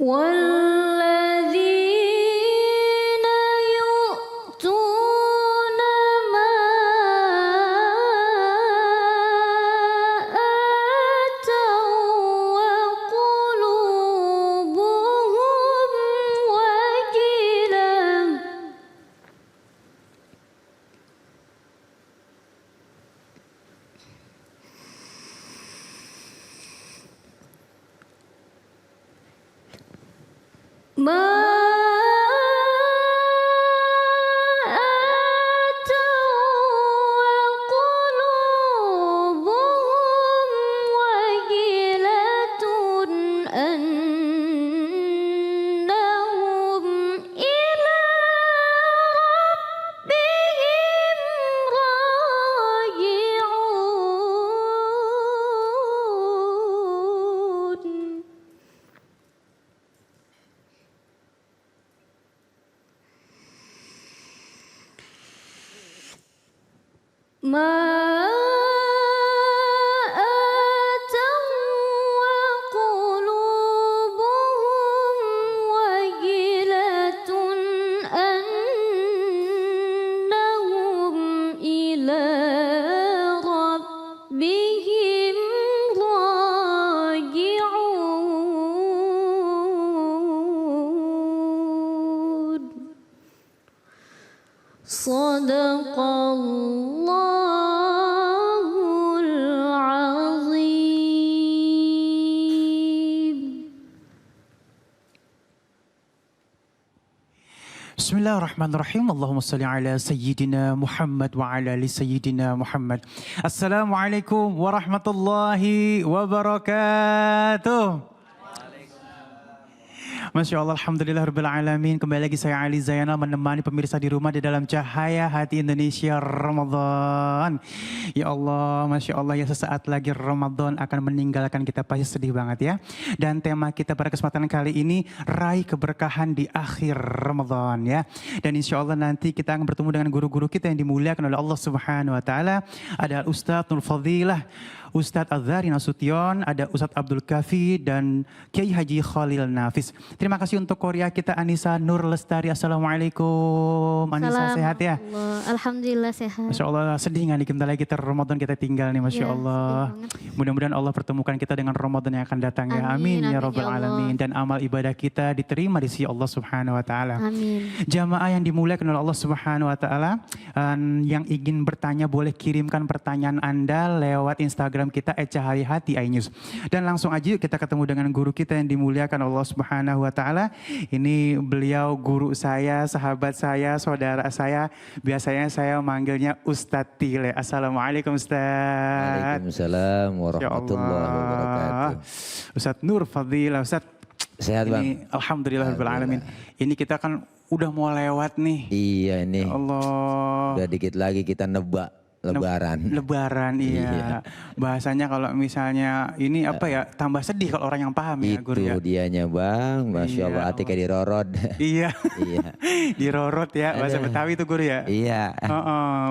والذين يؤتون ما آتوا وقلوبهم وجلة ما آتوا وقلوبهم وجلة أنهم إلى ربهم راجعون ما آتوا وقلوبهم وجلة أنهم إلى ربهم راجعون صدق الله العظيم. Bismillahirrahmanirrahim. Allahumma salli ala Sayyidina Muhammad wa ala ali Sayyidina Muhammad. Assalamualaikum warahmatullahi wabarakatuh. Masya Allah, Alhamdulillah Rabbil Alamin. Kembali lagi saya Ali Zainal menemani pemirsa di rumah di dalam cahaya hati Indonesia Ramadan. Ya Allah, Masya Allah, ya sesaat lagi Ramadan akan meninggalkan kita, pasti sedih banget ya. Dan tema kita pada kesempatan kali ini, raih keberkahan di akhir Ramadan ya. Dan insya Allah nanti kita akan bertemu dengan guru-guru kita yang dimuliakan oleh Allah Subhanahu Wa Taala. Ada Ustadz Nur Fadilah, Ustadz Azhari Nasution, ada Ustadz Abdul Kafi dan Kiai Haji Khalil Nafis. Terima kasih untuk Korea kita Anissa Nur Lestari. Assalamualaikum. Anissa sehat ya? Alhamdulillah sehat. Masya Allah, sedih nggak nih bentar lagi kita Ramadan kita tinggal nih, Masya Ya, Allah. Mudah-mudahan Allah pertemukan kita dengan Ramadan yang akan datang ya. Amin, Amin, ya amin, Rabbal ya Allah. Alamin. Dan amal ibadah kita diterima di sisi Allah Subhanahu Wa Taala. Amin. Jamaah yang dimuliakan oleh Allah Subhanahu Wa Taala, yang ingin bertanya boleh kirimkan pertanyaan Anda lewat Instagram kita @caharihati iNews. Dan langsung aja yuk kita ketemu dengan guru kita yang dimuliakan Allah Subhanahu Wa Taala. Ini beliau guru saya, sahabat saya, saudara saya. Biasanya saya manggilnya Ustadz Tile. Assalamualaikum Ustadz. Waalaikumsalam warahmatullahi wabarakatuh. Ustadz Nur Fadilah. Ustadz, Sehat bang? ini Alhamdulillah Rabbil Alamin. Ini kita kan udah mau lewat nih. Iya ini. Ya Allah. Udah dikit lagi kita nebak Lebaran. Lebaran, iya. Iya. Bahasanya kalau misalnya ini apa ya, tambah sedih kalau orang yang paham ya guru ya. Itu dianya bang, Masya Allah, Iya, hati kayak dirorot. Iya, Iya. dirorot ya, bahasa Aduh. Betawi itu guru ya. Iya.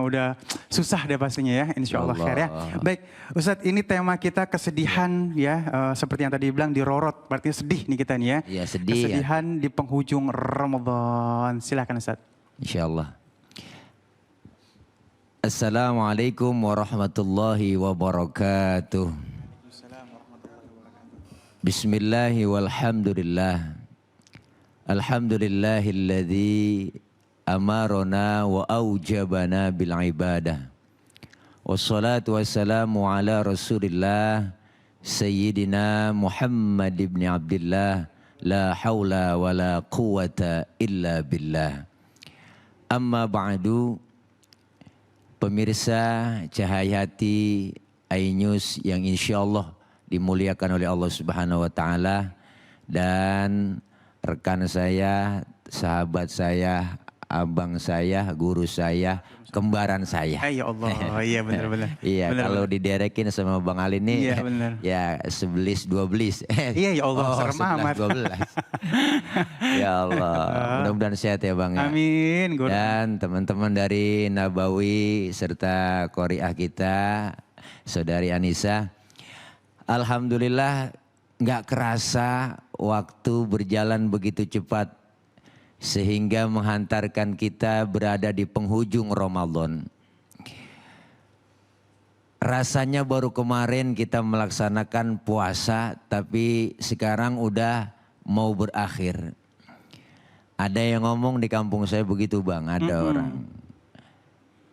Udah susah deh pastinya ya, insya Allah khair ya. Baik, Ustadz, ini tema kita kesedihan ya, seperti yang tadi bilang dirorot, berarti sedih nih kita nih ya. Iya sedih ya. Kesedihan di penghujung Ramadan. Silakan Ustadz. Insya Allah. Assalamualaikum warahmatullahi wabarakatuh. Bismillahi walhamdulillah. Alhamdulillahilladzi amarona wa aujabana bil ibadah. Wassalatu wassalamu ala rasulillah Sayyidina Muhammad ibn Abdillah. La hawla wa la quwata illa billah. Amma ba'du. Pemirsa Cahaya Hati iNews yang insya Allah dimuliakan oleh Allah Subhanahu Wa Taala, dan rekan saya, sahabat saya, abang saya, guru saya, kembaran saya. Ya Allah, iya benar-benar. Iya, kalau diderekin sama Bang Ali ini, iya, benar. ya 11 12. Iya ya Allah, serem 11 amat. 12. Ya Allah, mudah-mudahan sehat ya Bang ya. Amin. Guru. Dan teman-teman dari Nabawi serta Qoriah kita, Saudari Anissa, alhamdulillah nggak kerasa waktu berjalan begitu cepat sehingga menghantarkan kita berada di penghujung Ramadan. Rasanya baru kemarin kita melaksanakan puasa, tapi sekarang udah mau berakhir. Ada yang ngomong di kampung saya begitu bang, ada orang.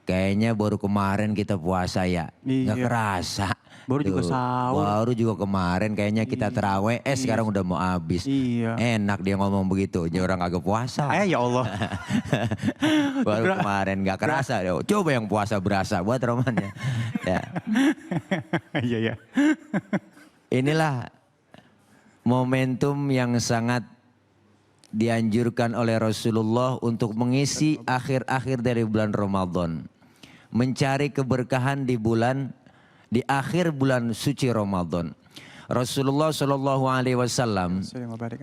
Kayaknya baru kemarin kita puasa ya, nggak kerasa. Baru juga sahur. Baru juga kemarin kayaknya kita terawih, sekarang udah mau habis. Iya. Enak dia ngomong begitu, jadi orang agak puasa. Ya Allah. Baru kemarin nggak kerasa. Coba yang puasa berasa buat romannya. Ya. Iya ya. Inilah momentum yang sangat dianjurkan oleh Rasulullah untuk mengisi akhir-akhir dari bulan Ramadan. Mencari keberkahan di akhir bulan suci Ramadan. Rasulullah Shallallahu Alaihi Wasallam,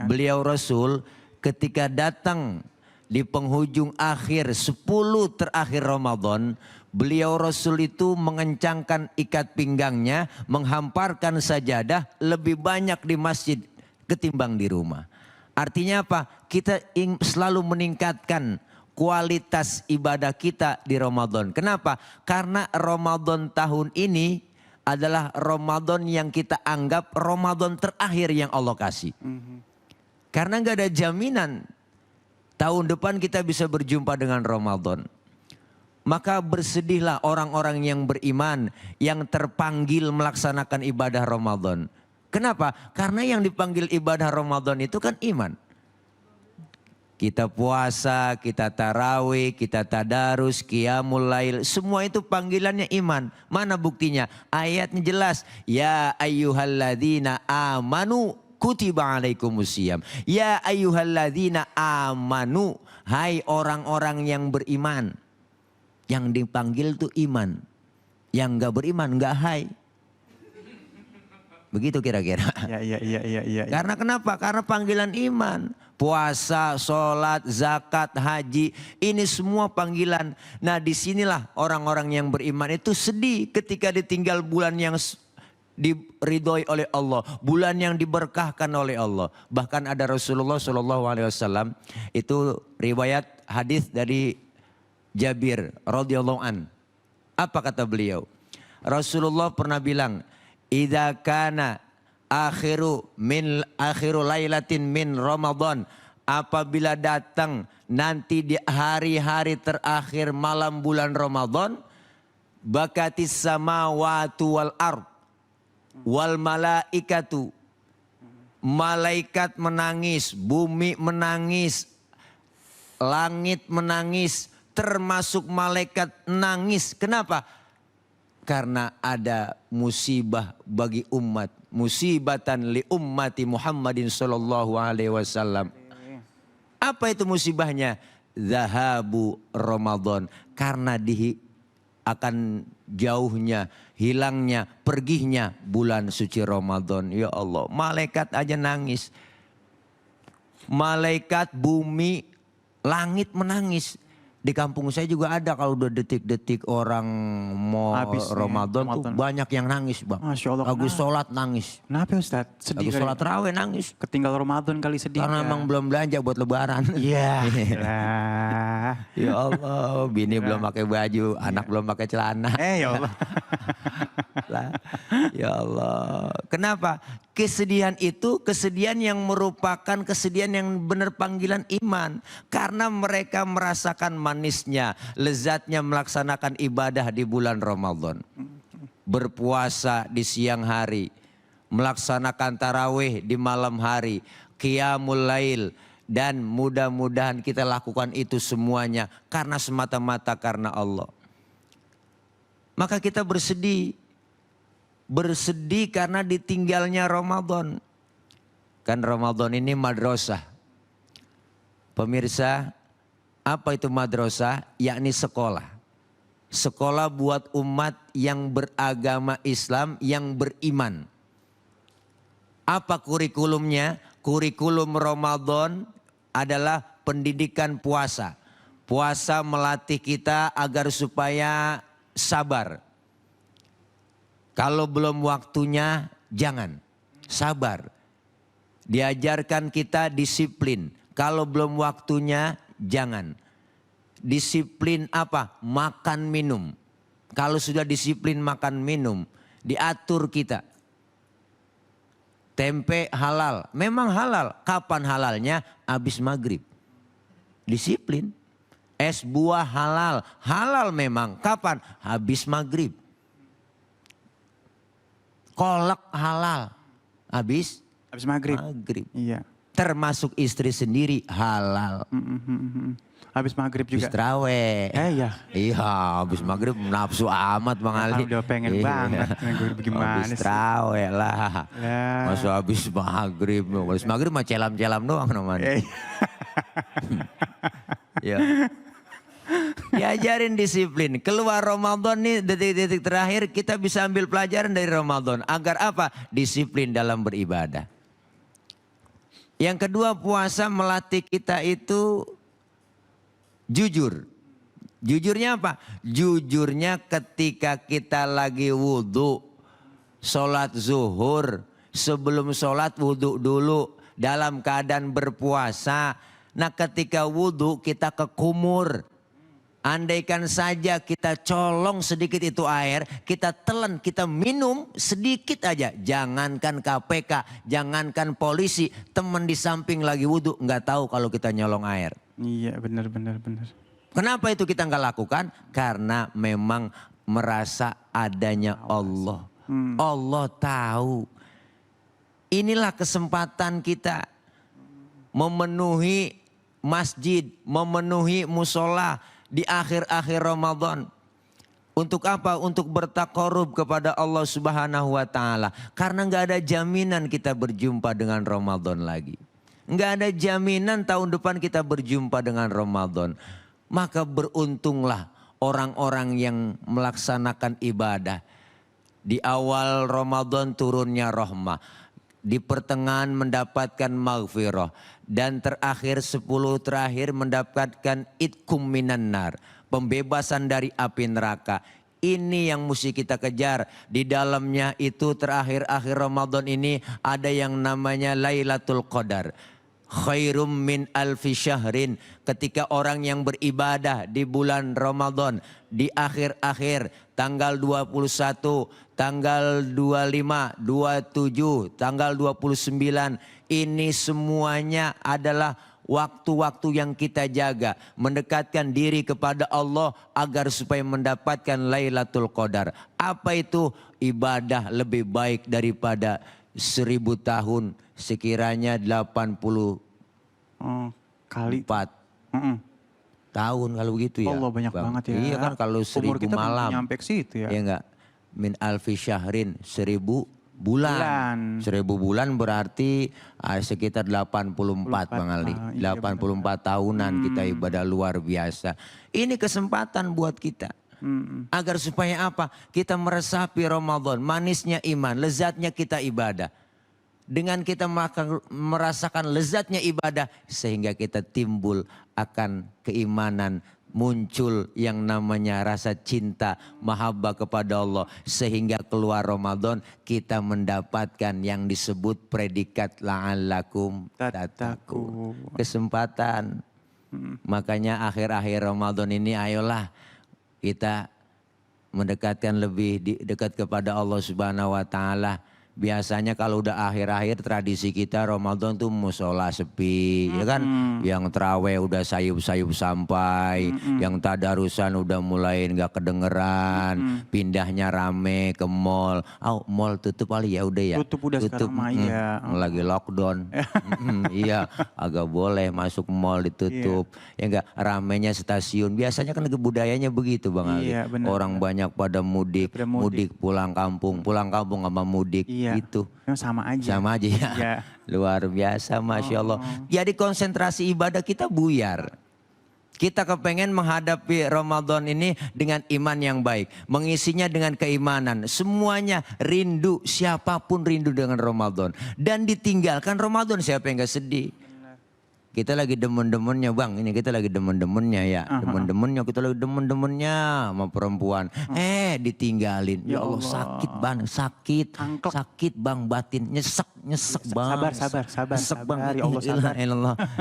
beliau Rasul ketika datang di penghujung akhir 10 terakhir Ramadan, beliau Rasul itu mengencangkan ikat pinggangnya, menghamparkan sajadah lebih banyak di masjid ketimbang di rumah. Artinya apa? Kita selalu meningkatkan kualitas ibadah kita di Ramadan. Kenapa? Karena Ramadan tahun ini adalah Ramadan yang kita anggap Ramadan terakhir yang Allah kasih. Karena nggak ada jaminan tahun depan kita bisa berjumpa dengan Ramadan. Maka bersedihlah orang-orang yang beriman yang terpanggil melaksanakan ibadah Ramadan. Kenapa? Karena yang dipanggil ibadah Ramadan itu kan iman. Kita puasa, kita tarawih, kita tadarus, qiyamul lail. Semua itu panggilannya iman. Mana buktinya? Ayatnya jelas. Ya ayyuhalladzina amanu kutiba alaikumusiyam. Ya ayyuhalladzina amanu. Hai orang-orang yang beriman. Yang dipanggil itu iman. Yang gak beriman gak hai. Begitu kira-kira. Iya. Karena kenapa? Karena panggilan iman. Puasa, sholat, zakat, haji. Ini semua panggilan. Nah disinilah orang-orang yang beriman itu sedih ketika ditinggal bulan yang diridhoi oleh Allah. Bulan yang diberkahkan oleh Allah. Bahkan ada Rasulullah SAW. Itu riwayat hadis dari Jabir radhiyallahu an. Apa kata beliau? Rasulullah pernah bilang, idza kana akhiru lailatin min Ramadan, apabila datang nanti di hari-hari terakhir malam bulan Ramadan, bakatis samawatu wal ard wal malaikatu, malaikat menangis, bumi menangis, langit menangis, termasuk malaikat nangis. Kenapa? Karena ada musibah bagi umat. Musibatan li ummati Muhammadin sallallahu alaihi wasallam. Apa itu musibahnya? Zahabu Ramadan. Karena akan jauhnya, hilangnya, perginya bulan suci Ramadan. Ya Allah, malaikat aja nangis. Malaikat, bumi, langit menangis. Di kampung saya juga ada kalau udah detik-detik orang mau Ramadan tuh banyak yang nangis bang. Masya Allah. Lagi sholat nangis. Kenapa Ustaz? Sedih. Lagi sholat raweh nangis. Ketinggal Ramadan kali sedih. Karena emang belum belanja buat lebaran. Iya. Ya Allah, bini belum pakai baju, anak belum pakai celana. Ya Allah. Ya Allah. Kenapa? Kesedihan itu kesedihan yang merupakan kesedihan yang benar panggilan iman. Karena mereka merasakan manisnya, lezatnya melaksanakan ibadah di bulan Ramadan. Berpuasa di siang hari, melaksanakan tarawih di malam hari, qiyamul lail. Dan mudah-mudahan kita lakukan itu semuanya karena semata-mata karena Allah. Maka kita bersedih. Bersedih karena ditinggalnya Ramadan. Kan Ramadan ini madrasah. Pemirsa, apa itu madrasah? Yakni sekolah. Sekolah buat umat yang beragama Islam, yang beriman. Apa kurikulumnya? Kurikulum Ramadan adalah pendidikan puasa. Puasa melatih kita agar supaya sabar. Kalau belum waktunya jangan, sabar. Diajarkan kita disiplin. Kalau belum waktunya jangan. Disiplin apa? Makan minum. Kalau sudah disiplin makan minum, diatur kita. Tempe halal, memang halal. Kapan halalnya? Habis maghrib. Disiplin. Es buah halal, halal memang. Kapan? Habis maghrib. Kolak halal, habis maghrib. maghrib. Iya. Termasuk istri sendiri halal. Habis maghrib juga. Habis terawih. Iya. Iya, habis maghrib nafsu amat Bang Ali. Udah pengen banget. Gimana Habis sih? terawih lah. Ya. Masa habis maghrib. Habis maghrib mah celam-celam doang namanya. Ya. Diajarin disiplin. Keluar Ramadan nih detik-detik terakhir kita bisa ambil pelajaran dari Ramadan. Agar apa? Disiplin dalam beribadah. Yang kedua, puasa melatih kita itu jujur. Jujurnya apa? Jujurnya ketika kita lagi wudhu, sholat zuhur, sebelum sholat wudhu dulu dalam keadaan berpuasa. Nah ketika wudhu kita ke kumur. Andaikan saja kita colong sedikit itu air, kita telan, kita minum sedikit aja. Jangankan KPK, jangankan polisi, teman di samping lagi wudhu nggak tahu kalau kita nyolong air. Iya benar. Kenapa itu kita nggak lakukan? Karena memang merasa adanya Allah. Allah tahu. Inilah kesempatan kita memenuhi masjid, memenuhi musola di akhir-akhir Ramadan. Untuk apa? Untuk bertakarub kepada Allah Subhanahu wa taala. Karena nggak ada jaminan kita berjumpa dengan Ramadan lagi. Nggak ada jaminan tahun depan kita berjumpa dengan Ramadan. Maka beruntunglah orang-orang yang melaksanakan ibadah. Di awal Ramadan turunnya rahmah. Di pertengahan mendapatkan maghfirah. Dan terakhir 10 terakhir mendapatkan itkum minan nar. Pembebasan dari api neraka. Ini yang mesti kita kejar. Di dalamnya itu terakhir-akhir Ramadan ini ada yang namanya Lailatul Qadar. Khairum min alfi syahrin. Ketika orang yang beribadah di bulan Ramadan. Di akhir-akhir tanggal 21, tanggal 25, 27, tanggal 29. Ini semuanya adalah waktu-waktu yang kita jaga. Mendekatkan diri kepada Allah agar supaya mendapatkan Lailatul Qadar. Apa itu? Ibadah lebih baik daripada 1000 tahun. Sekiranya 84 kali. Tahun kalau begitu ya. Allah banyak banget ya. Iya kan kalau 1000 Umur kita malam. belum nyampe ke situ ya. Iya enggak? Min alfi syahrin, 1000 bulan. 1000 bulan berarti sekitar 84 Bang Ali. Iya 84 tahunan kita ibadah luar biasa. Ini kesempatan buat kita. Agar supaya apa? Kita meresapi Ramadan, manisnya iman, lezatnya kita ibadah. Dengan kita merasakan lezatnya ibadah sehingga kita timbul akan keimanan, muncul yang namanya rasa cinta, mahabbah kepada Allah. Sehingga keluar Ramadan kita mendapatkan yang disebut predikat la'allakum tattaqun. Kesempatan. Makanya akhir-akhir Ramadan ini ayolah kita mendekatkan lebih dekat kepada Allah Subhanahu wa taala. Biasanya kalau udah akhir-akhir tradisi kita Ramadan tuh musola sepi, ya kan? Yang terawih udah sayup-sayup sampai, yang tadarusan udah mulai nggak kedengeran, pindahnya rame ke mall. Mall tutup kali ya udah ya. Tutup udah sekarang mah ya. Lagi lockdown. Iya, agak boleh masuk mall ditutup. Ya enggak, ramenya stasiun. Biasanya kan budayanya begitu Bang Ali. Iya, benar, orang banyak pada mudik, mudik pulang kampung sama mudik. Iya, itu sama aja. Sama aja ya. Iya. Luar biasa Masya Allah. Jadi konsentrasi ibadah kita buyar. Kita kepengen menghadapi Ramadan ini dengan iman yang baik. Mengisinya dengan keimanan. Semuanya rindu, siapapun rindu dengan Ramadan. Dan ditinggalkan Ramadan, siapa yang gak sedih? Kita lagi demen-demennya Bang, ini kita lagi demen-demennya ya. Demen-demennya, kita lagi demen-demennya sama perempuan. Ditinggalin. Ya Allah sakit Bang, sakit. Sakit Bang batin, nyesek nyesek banget. Sabar. Nyesek Sabar. banget. Ya Allah, sabar.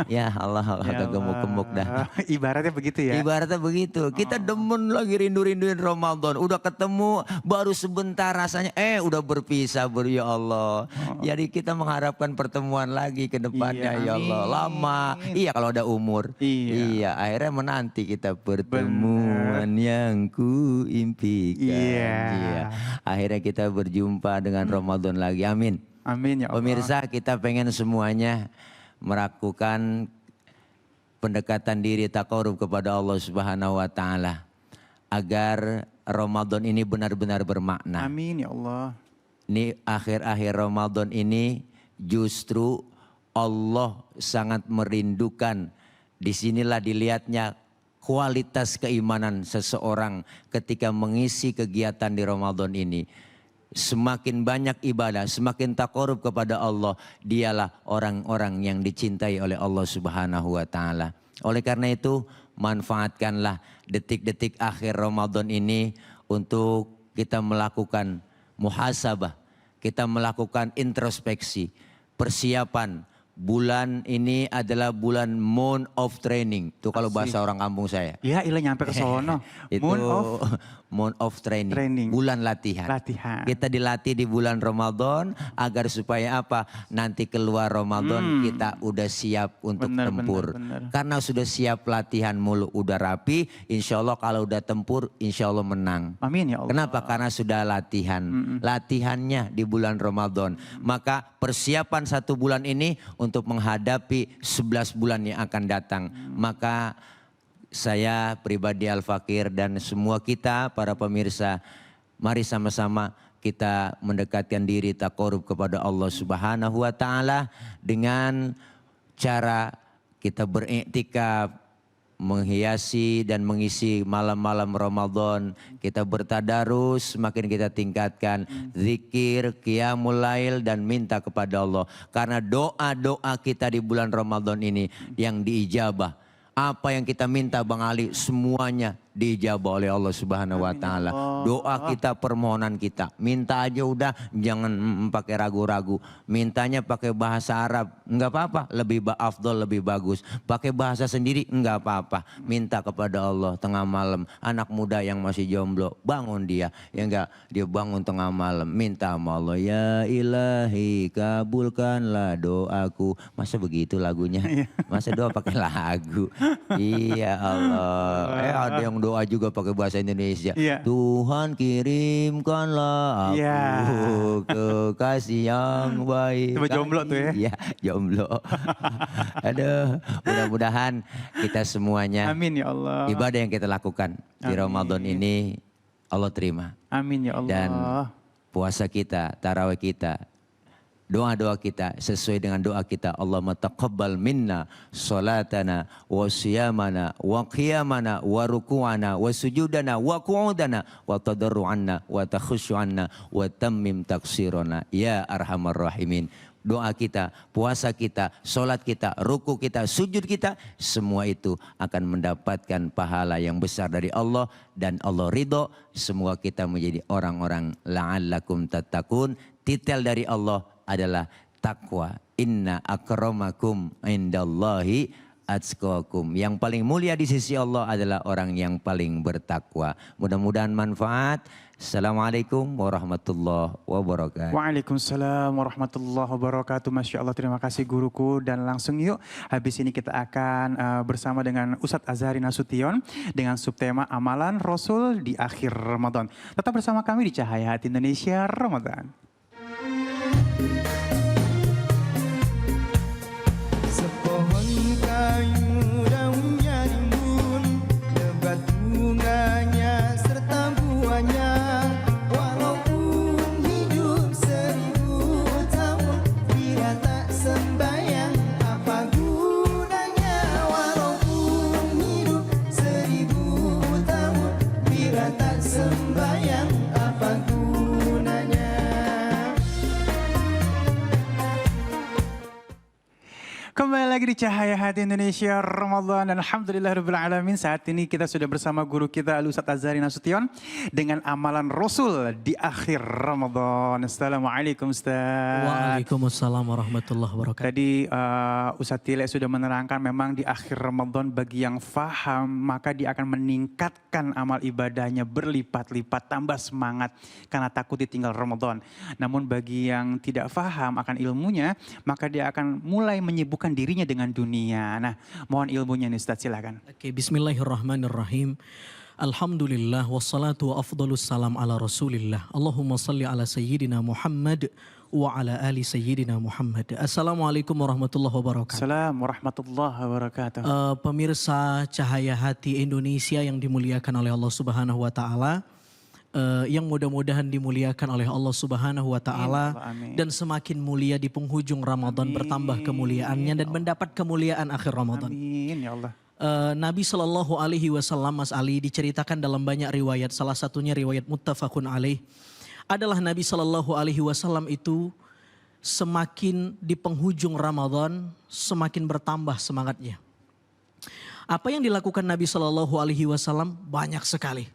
Ya Allah, agak gemuk-gemuk dah. Ibaratnya begitu ya. Ibaratnya begitu. Kita demen lagi rindu-rinduin Ramadan. Udah ketemu baru sebentar rasanya udah berpisah ya Allah. Jadi kita mengharapkan pertemuan lagi ke depannya Iya, ya Allah. amin. Lama. Iya kalau ada umur. Iya. Akhirnya menanti kita pertemuan yang ku impikan. Iya. Akhirnya kita berjumpa dengan Ramadan lagi. Amin. Amin ya Allah. Pemirsa, kita pengen semuanya melakukan pendekatan diri taqarrub kepada Allah Subhanahu wa taala agar Ramadan ini benar-benar bermakna. Amin ya Allah. Ini akhir-akhir Ramadan ini justru Allah sangat merindukan. Disinilah dilihatnya kualitas keimanan seseorang ketika mengisi kegiatan di Ramadan ini. Semakin banyak ibadah, semakin taqarrub kepada Allah, dialah orang-orang yang dicintai oleh Allah Subhanahu wa taala. Oleh karena itu, manfaatkanlah detik-detik akhir Ramadan ini untuk kita melakukan muhasabah, kita melakukan introspeksi, persiapan. Bulan ini adalah bulan moon of training. Itu kalau bahasa orang kampung saya. Ya ilah nyampe ke sono. Itu moon of training. Bulan latihan. Kita dilatih di bulan Ramadan agar supaya apa? Nanti keluar Ramadan kita udah siap untuk tempur. Bener. Karena sudah siap latihan mulu, udah rapi. Insya Allah kalau udah tempur, insya Allah menang. Amin ya Allah. Kenapa? Karena sudah latihan. Latihannya di bulan Ramadan. Maka persiapan 1 bulan ini untuk menghadapi 11 bulan yang akan datang. Maka saya pribadi Al-Fakir dan semua kita para pemirsa, mari sama-sama kita mendekatkan diri taqarrub kepada Allah Subhanahu wa taala dengan cara kita beriktikaf, menghiasi dan mengisi malam-malam Ramadan. Kita bertadarus, semakin kita tingkatkan zikir, qiyamul lail dan minta kepada Allah. Karena doa-doa kita di bulan Ramadan ini yang diijabah. Apa yang kita minta Bang Ali semuanya diijabah oleh Allah Subhanahu wa taala. Doa kita, permohonan kita, minta aja udah, jangan pakai ragu-ragu. Mintanya pakai bahasa Arab, enggak apa-apa, lebih afdol, lebih bagus. Pakai bahasa sendiri enggak apa-apa. Minta kepada Allah tengah malam. Anak muda yang masih jomblo, bangun dia. Ya enggak, dia bangun tengah malam, minta sama Allah, ya Ilahi kabulkanlah doaku. Masa begitu lagunya? Masa doa pakai lagu? Iya Allah. Ada yang doa juga pakai bahasa Indonesia. Tuhan kirimkanlah aku kekasih yang baik. Coba jomblo tuh ya. Iya, jomblo. Aduh, mudah-mudahan kita semuanya. Amin ya Allah. Ibadah yang kita lakukan di Ramadan ini Allah terima. Amin ya Allah. Dan puasa kita, tarawih kita, doa-doa kita sesuai dengan doa kita. Allahumma taqabbal minna salatana wa siyamana wa qiyamana wa ruku'ana wa sujudana wa qu'udana wa tadarru'anna wa takhushu'anna wa tammim taksirona ya arhamar rahimin. Doa kita, puasa kita, solat kita, ruku kita, sujud kita, semua itu akan mendapatkan pahala yang besar dari Allah dan Allah ridho. Semua kita menjadi orang-orang la'allakum tattaqun. Titel dari Allah adalah takwa. Inna akramakum indallahi atqakum. Yang paling mulia di sisi Allah adalah orang yang paling bertakwa. Mudah-mudahan manfaat. Assalamualaikum warahmatullahi wabarakatuh. Waalaikumsalam warahmatullahi wabarakatuh. Masya Allah, terima kasih guruku. Dan langsung yuk, habis ini kita akan bersama dengan Ustadz Azhari Nasution dengan subtema Amalan Rasul di akhir Ramadan. Tetap bersama kami di Cahaya Hati Indonesia Ramadan. Sepohon kayu daunnya rimbun, lebat bunganya serta buahnya. Walaupun hidup 1000 tahun, bila tak sembahyang apa gunanya? Walaupun hidup 1000 tahun, bila tak sembahyang apa gunanya? lagi di Cahaya Hati Indonesia Ramadan dan alhamdulillahirrahmanirrahim. Saat ini kita sudah bersama guru kita Al-Ustadz Azhari Nasution dengan amalan Rasul di akhir Ramadan. Assalamualaikum Ustaz. Waalaikumsalam warahmatullahi wabarakatuh. Tadi Ustadz Tile sudah menerangkan memang di akhir Ramadan bagi yang faham maka dia akan meningkatkan amal ibadahnya berlipat-lipat, tambah semangat karena takut ditinggal Ramadan. Namun bagi yang tidak faham akan ilmunya maka dia akan mulai menyibukkan dirinya dengan dunia. Nah, mohon ilmunya nih Ustaz, silakan. Oke, bismillahirrahmanirrahim. Alhamdulillah wassalatu wa afdalus salam ala Rasulillah. Allahumma salli ala sayyidina Muhammad wa ala ali sayyidina Muhammad. Assalamualaikum warahmatullahi wabarakatuh. Assalamualaikum warahmatullahi wabarakatuh. Pemirsa Cahaya Hati Indonesia yang dimuliakan oleh Allah Subhanahu wa taala. Yang mudah-mudahan dimuliakan oleh Allah Subhanahu wa taala dan semakin mulia di penghujung Ramadan, bertambah kemuliaannya dan mendapat kemuliaan akhir Ramadan. Amin ya Allah. Nabi Shallallahu Alaihi Wasallam, Mas Ali, diceritakan dalam banyak riwayat, salah satunya riwayat muttafaqun alaih, adalah Nabi Shallallahu Alaihi Wasallam itu semakin di penghujung Ramadan semakin bertambah semangatnya. Apa yang dilakukan Nabi Shallallahu Alaihi Wasallam banyak sekali.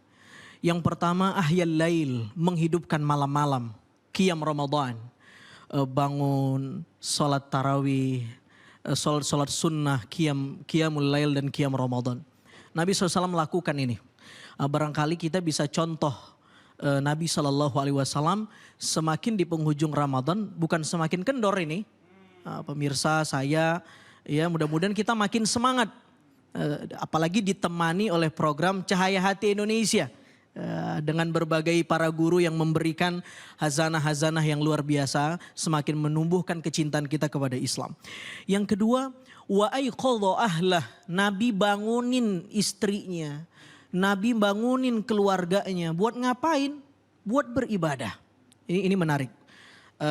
Yang pertama, ahyal lail, menghidupkan malam-malam, qiyam Ramadan, bangun, sholat tarawih, sholat sunnah, qiyamul lail dan qiyam Ramadan. Nabi SAW melakukan ini. Barangkali kita bisa contoh Nabi SAW semakin di penghujung Ramadan, bukan semakin kendor ini. Pemirsa saya, ya mudah-mudahan kita makin semangat. Apalagi ditemani oleh program Cahaya Hati Indonesia. Dengan berbagai para guru yang memberikan hazanah-hazanah yang luar biasa, semakin menumbuhkan kecintaan kita kepada Islam. Yang kedua, wa aiqadha ahlah, Nabi bangunin istrinya, Nabi bangunin keluarganya. Buat ngapain? Buat beribadah. Ini menarik.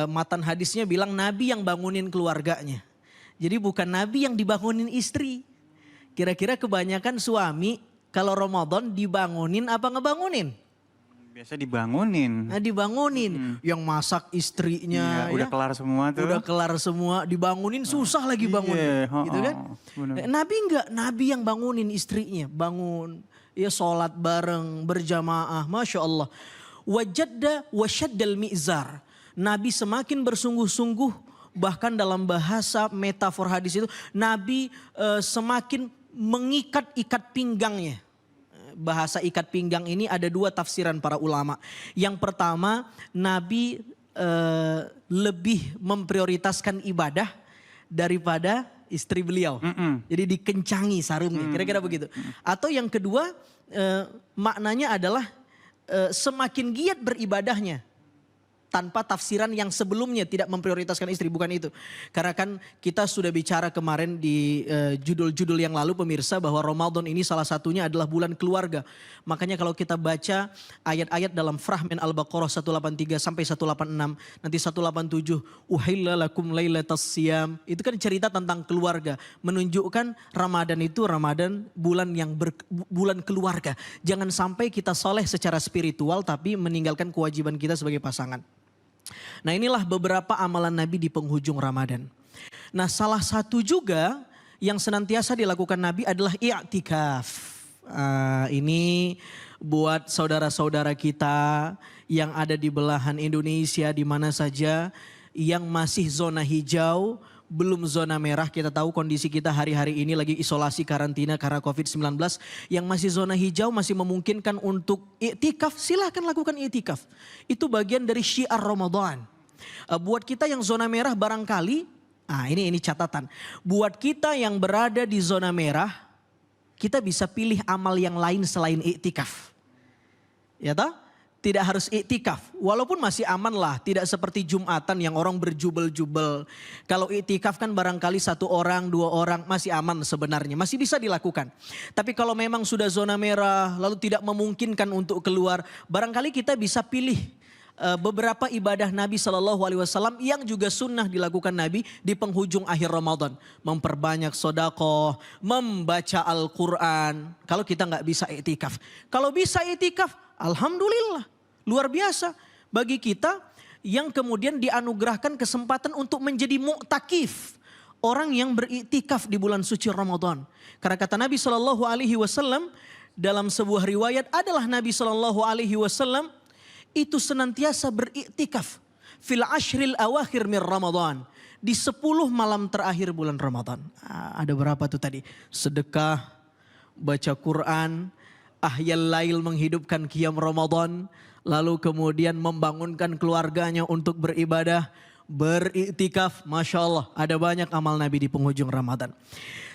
Matan hadisnya bilang Nabi yang bangunin keluarganya. Jadi bukan Nabi yang dibangunin istri. Kira-kira kebanyakan suami kalau Ramadan dibangunin apa ngebangunin? Biasa dibangunin. Nah, dibangunin. Yang masak istrinya. Iya, udah kelar semua tuh. Udah kelar semua, dibangunin susah lagi bangun. Gitu kan? Nabi enggak, Nabi yang bangunin istrinya. Bangun, ya sholat bareng, berjamaah. Masya Allah. Wajadda wasyaddal mi'zar. Nabi semakin bersungguh-sungguh, bahkan dalam bahasa metafor hadis itu, Nabi semakin mengikat-ikat pinggangnya. Bahasa ikat pinggang ini ada dua tafsiran para ulama. Yang pertama, Nabi lebih memprioritaskan ibadah daripada istri beliau. Jadi dikencangi sarungnya, kira-kira begitu. Atau yang kedua, maknanya adalah semakin giat beribadahnya. Tanpa tafsiran yang sebelumnya tidak memprioritaskan istri, bukan itu. Karena kan kita sudah bicara kemarin di judul-judul yang lalu pemirsa bahwa Ramadan ini salah satunya adalah bulan keluarga. Makanya kalau kita baca ayat-ayat dalam Fragmen Al-Baqarah 183 sampai 186, nanti 187, uhilla lakum lailatas siyam. Itu kan cerita tentang keluarga, menunjukkan Ramadan itu Ramadan bulan yang bulan keluarga. Jangan sampai kita soleh secara spiritual tapi meninggalkan kewajiban kita sebagai pasangan. Nah, inilah beberapa amalan Nabi di penghujung Ramadan. Nah, salah satu juga yang senantiasa dilakukan Nabi adalah i'tikaf. Ini buat saudara-saudara kita yang ada di belahan Indonesia di mana saja yang masih zona hijau, belum zona merah. Kita tahu kondisi kita hari-hari ini lagi isolasi karantina karena COVID-19. Yang masih zona hijau masih memungkinkan untuk iktikaf, silahkan lakukan iktikaf. Itu bagian dari syiar Ramadan. Buat kita yang zona merah barangkali, ini catatan. Buat kita yang berada di zona merah, kita bisa pilih amal yang lain selain iktikaf. Ya toh? Tidak harus iktikaf, walaupun masih aman lah, tidak seperti Jumatan yang orang berjubel-jubel. Kalau iktikaf kan barangkali 1 orang, 2 orang masih aman sebenarnya, masih bisa dilakukan. Tapi kalau memang sudah zona merah, lalu tidak memungkinkan untuk keluar, barangkali kita bisa pilih beberapa ibadah Nabi SAW yang juga sunnah dilakukan Nabi di penghujung akhir Ramadan. Memperbanyak sedekah, membaca Al-Quran. Kalau kita nggak bisa iktikaf. Kalau bisa iktikaf, alhamdulillah. Luar biasa bagi kita yang kemudian dianugerahkan kesempatan untuk menjadi mu'takif. orang yang beriktikaf di bulan suci Ramadan. Karena kata Nabi Shallallahu Alaihi Wasallam dalam sebuah riwayat adalah Nabi Shallallahu Alaihi Wasallam itu senantiasa beriktikaf fil ashril awakhir min Ramadan, di 10 malam terakhir bulan Ramadan. Ada berapa tuh tadi? Sedekah, baca Quran, ahyal lail menghidupkan qiyam Ramadan, lalu kemudian membangunkan keluarganya untuk beribadah, beriktikaf. Masya Allah, ada banyak amal Nabi di penghujung Ramadan.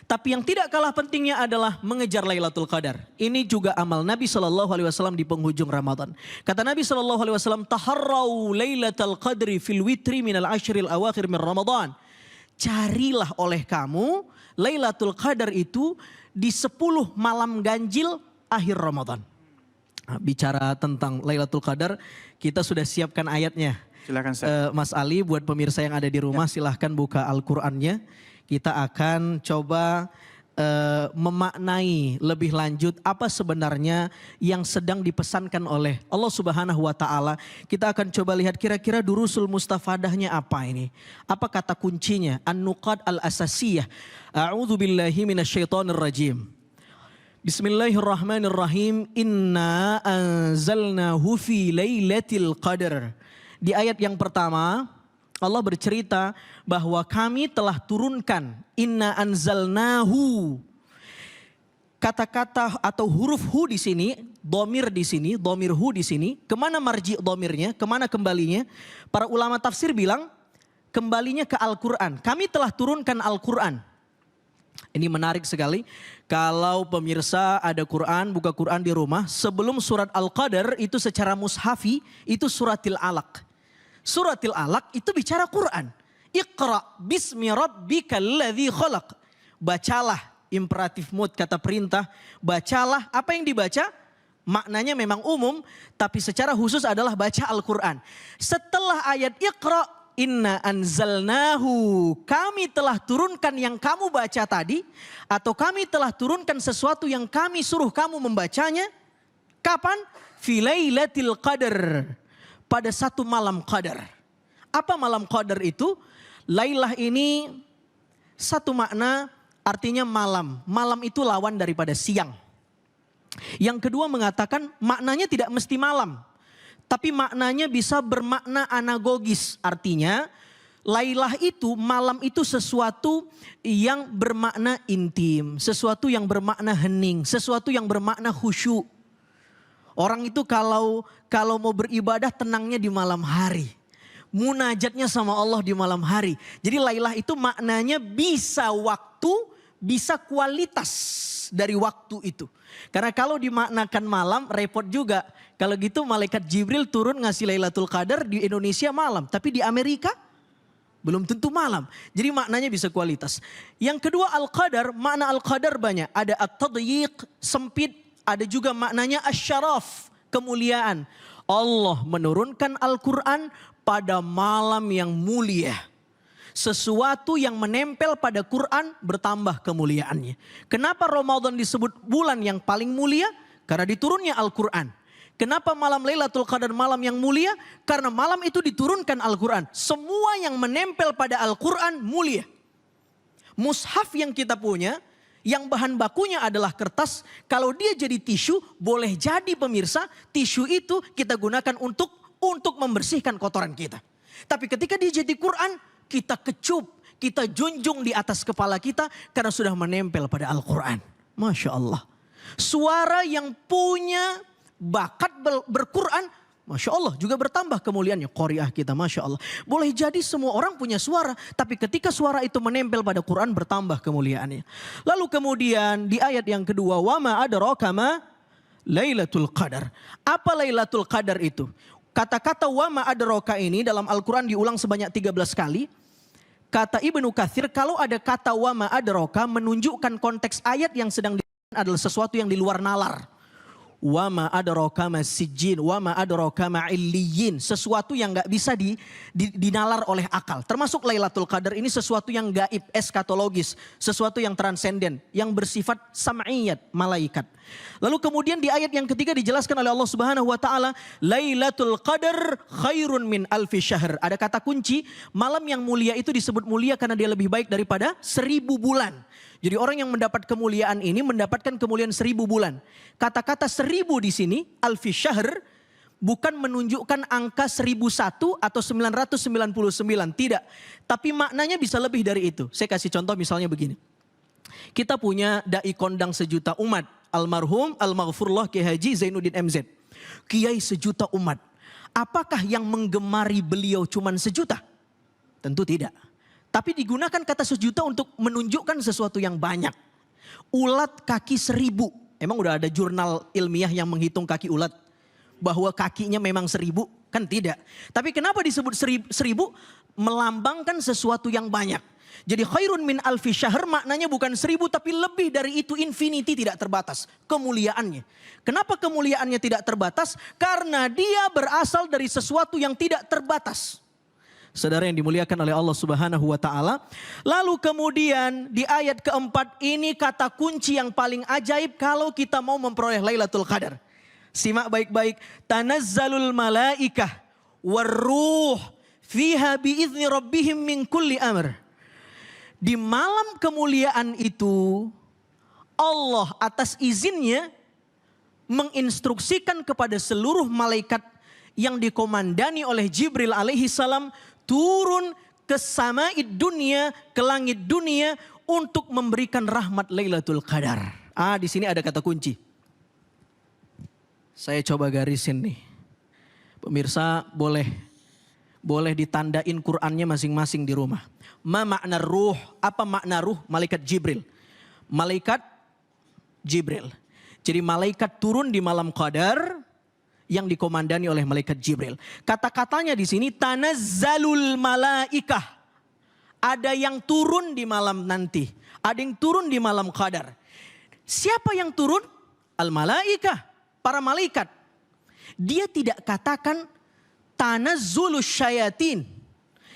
Tapi yang tidak kalah pentingnya adalah mengejar Lailatul Qadar. Ini juga amal Nabi SAW di penghujung Ramadan. Kata Nabi SAW, taharrau Lailatul Qadri fil witri minal ashril awakhir min Ramadan. Carilah oleh kamu Lailatul Qadar itu di 10 malam ganjil akhir Ramadan. Nah, bicara tentang Lailatul Qadar, kita sudah siapkan ayatnya. Silakan Mas Ali, buat pemirsa yang ada di rumah, silahkan buka Al-Qurannya. Kita akan coba memaknai lebih lanjut apa sebenarnya yang sedang dipesankan oleh Allah Subhanahu wa Ta'ala. Kita akan coba lihat kira-kira durusul mustafadahnya apa ini. Apa kata kuncinya? An-nuqad al-asasiyah. A'udzu billahi minasyaitonir rajim. Bismillahirrahmanirrahim. Inna anzalnahu fi lailatul qadar. Di ayat yang pertama Allah bercerita bahwa kami telah turunkan, inna anzalnahu. Kata-kata atau huruf hu di sini, domir di sini, domir hu di sini. Kemana marji domirnya, kemana kembalinya? Para ulama tafsir bilang kembalinya ke Al-Quran. Kami telah turunkan Al-Quran. Ini menarik sekali. Kalau pemirsa ada Quran, buka Quran di rumah. Sebelum surat Al-Qadar itu secara mushafi itu suratil Alaq. Suratil Alaq itu bicara Quran. Iqra bismi rabbikal ladzi khalaq. Bacalah, imperatif mood kata perintah. Bacalah, apa yang dibaca? Maknanya memang umum, tapi secara khusus adalah baca Al-Quran. Setelah ayat Iqra, inna anzalnahu. Kami telah turunkan yang kamu baca tadi. Atau kami telah turunkan sesuatu yang kami suruh kamu membacanya. Kapan? Fi lailatul qadar. Pada satu malam qadar. Apa malam qadar itu? Lailah ini satu makna artinya malam. Malam itu lawan daripada siang. Yang kedua mengatakan maknanya tidak mesti malam. Tapi maknanya bisa bermakna anagogis. Artinya lailah itu, malam itu sesuatu yang bermakna intim. Sesuatu yang bermakna hening. Sesuatu yang bermakna khusyuk. Orang itu kalau mau beribadah tenangnya di malam hari. Munajatnya sama Allah di malam hari. Jadi lailah itu maknanya bisa waktu, bisa kualitas dari waktu itu. Karena kalau dimaknakan malam repot juga. Kalau gitu malaikat Jibril turun ngasih Lailatul Qadar di Indonesia malam. Tapi di Amerika belum tentu malam. Jadi maknanya bisa kualitas. Yang kedua Al-Qadar, makna Al-Qadar banyak. Ada at-tadyiq, sempit. Ada juga maknanya asyaraf, kemuliaan. Allah menurunkan Al-Quran pada malam yang mulia. Sesuatu yang menempel pada Quran bertambah kemuliaannya. Kenapa Ramadan disebut bulan yang paling mulia? Karena diturunnya Al-Quran. Kenapa malam Lailatul Qadar malam yang mulia? Karena malam itu diturunkan Al-Quran. Semua yang menempel pada Al-Quran mulia. Mushaf yang kita punya, yang bahan bakunya adalah kertas, kalau dia jadi tisu, boleh jadi pemirsa, tisu itu kita gunakan untuk membersihkan kotoran kita. Tapi ketika dia jadi Quran, kita kecup, kita junjung di atas kepala kita karena sudah menempel pada Al-Quran. Masya Allah. Suara yang punya bakat berquran, Masya Allah juga bertambah kemuliaannya. Qoriah kita Masya Allah. Boleh jadi semua orang punya suara. Tapi ketika suara itu menempel pada Quran bertambah kemuliaannya. Lalu kemudian di ayat yang kedua. Wa ma adraka ma Lailatul Qadar. Apa Lailatul Qadar itu? Kata-kata wa ma adraka ini dalam Al-Quran diulang sebanyak 13 kali. Kata Ibnu Katsir kalau ada kata wa ma adraka menunjukkan konteks ayat yang sedang adalah sesuatu yang di luar nalar. Wa ma adraka ma sijjin, wa ma adraka ma illiyin. Sesuatu yang nggak bisa dinalar oleh akal. Termasuk Lailatul Qadar ini sesuatu yang gaib, eskatologis, sesuatu yang transenden, yang bersifat sam'iyat, malaikat. Lalu kemudian di ayat yang ketiga dijelaskan oleh Allah Subhanahu wa taala, Lailatul Qadar khairun min alfi syahr. Ada kata kunci, malam yang mulia itu disebut mulia karena dia lebih baik daripada 1000 bulan. Jadi orang yang mendapat kemuliaan ini mendapatkan kemuliaan 1000 bulan. Kata-kata 1000 di sini, alfi syahr, bukan menunjukkan angka 1001 atau 999. Tidak. Tapi maknanya bisa lebih dari itu. Saya kasih contoh misalnya begini. Kita punya dai kondang sejuta umat. Almarhum Al-Maghfurullah Kiai Haji Zainuddin MZ. Kiai sejuta umat. Apakah yang menggemari beliau cuma sejuta? Tentu tidak. Tapi digunakan kata sejuta untuk menunjukkan sesuatu yang banyak. Ulat kaki 1000. Emang udah ada jurnal ilmiah yang menghitung kaki ulat? Bahwa kakinya memang 1000? Kan tidak. Tapi kenapa disebut 1000? Melambangkan sesuatu yang banyak. Jadi khairun min alfi syahr maknanya bukan 1000 tapi lebih dari itu, infinity, tidak terbatas kemuliaannya. Kenapa kemuliaannya tidak terbatas? Karena dia berasal dari sesuatu yang tidak terbatas. Saudara yang dimuliakan oleh Allah Subhanahu wa taala. Lalu kemudian di ayat keempat ini kata kunci yang paling ajaib kalau kita mau memperoleh Lailatul Qadar. Simak baik-baik. Tanazzalul malaikah warruh fiha biizni rabbihim min kulli amr. Di malam kemuliaan itu Allah atas izinnya menginstruksikan kepada seluruh malaikat yang dikomandani oleh Jibril alaihi salam turun ke sama'id dunia, ke langit dunia untuk memberikan rahmat Lailatul Qadar. Di sini ada kata kunci. Saya coba garisin nih. Pemirsa boleh ditandain Qur'annya masing-masing di rumah. Ma makna ruh? Apa makna ruh? Malaikat Jibril. Malaikat Jibril. Jadi malaikat turun di malam Qadar yang dikomandani oleh malaikat Jibril. Kata-katanya di sini tanazzalul malaikah. Ada yang turun di malam nanti, ada yang turun di malam Qadar. Siapa yang turun? Al malaikah, para malaikat. Dia tidak katakan tanazzulus syayatin.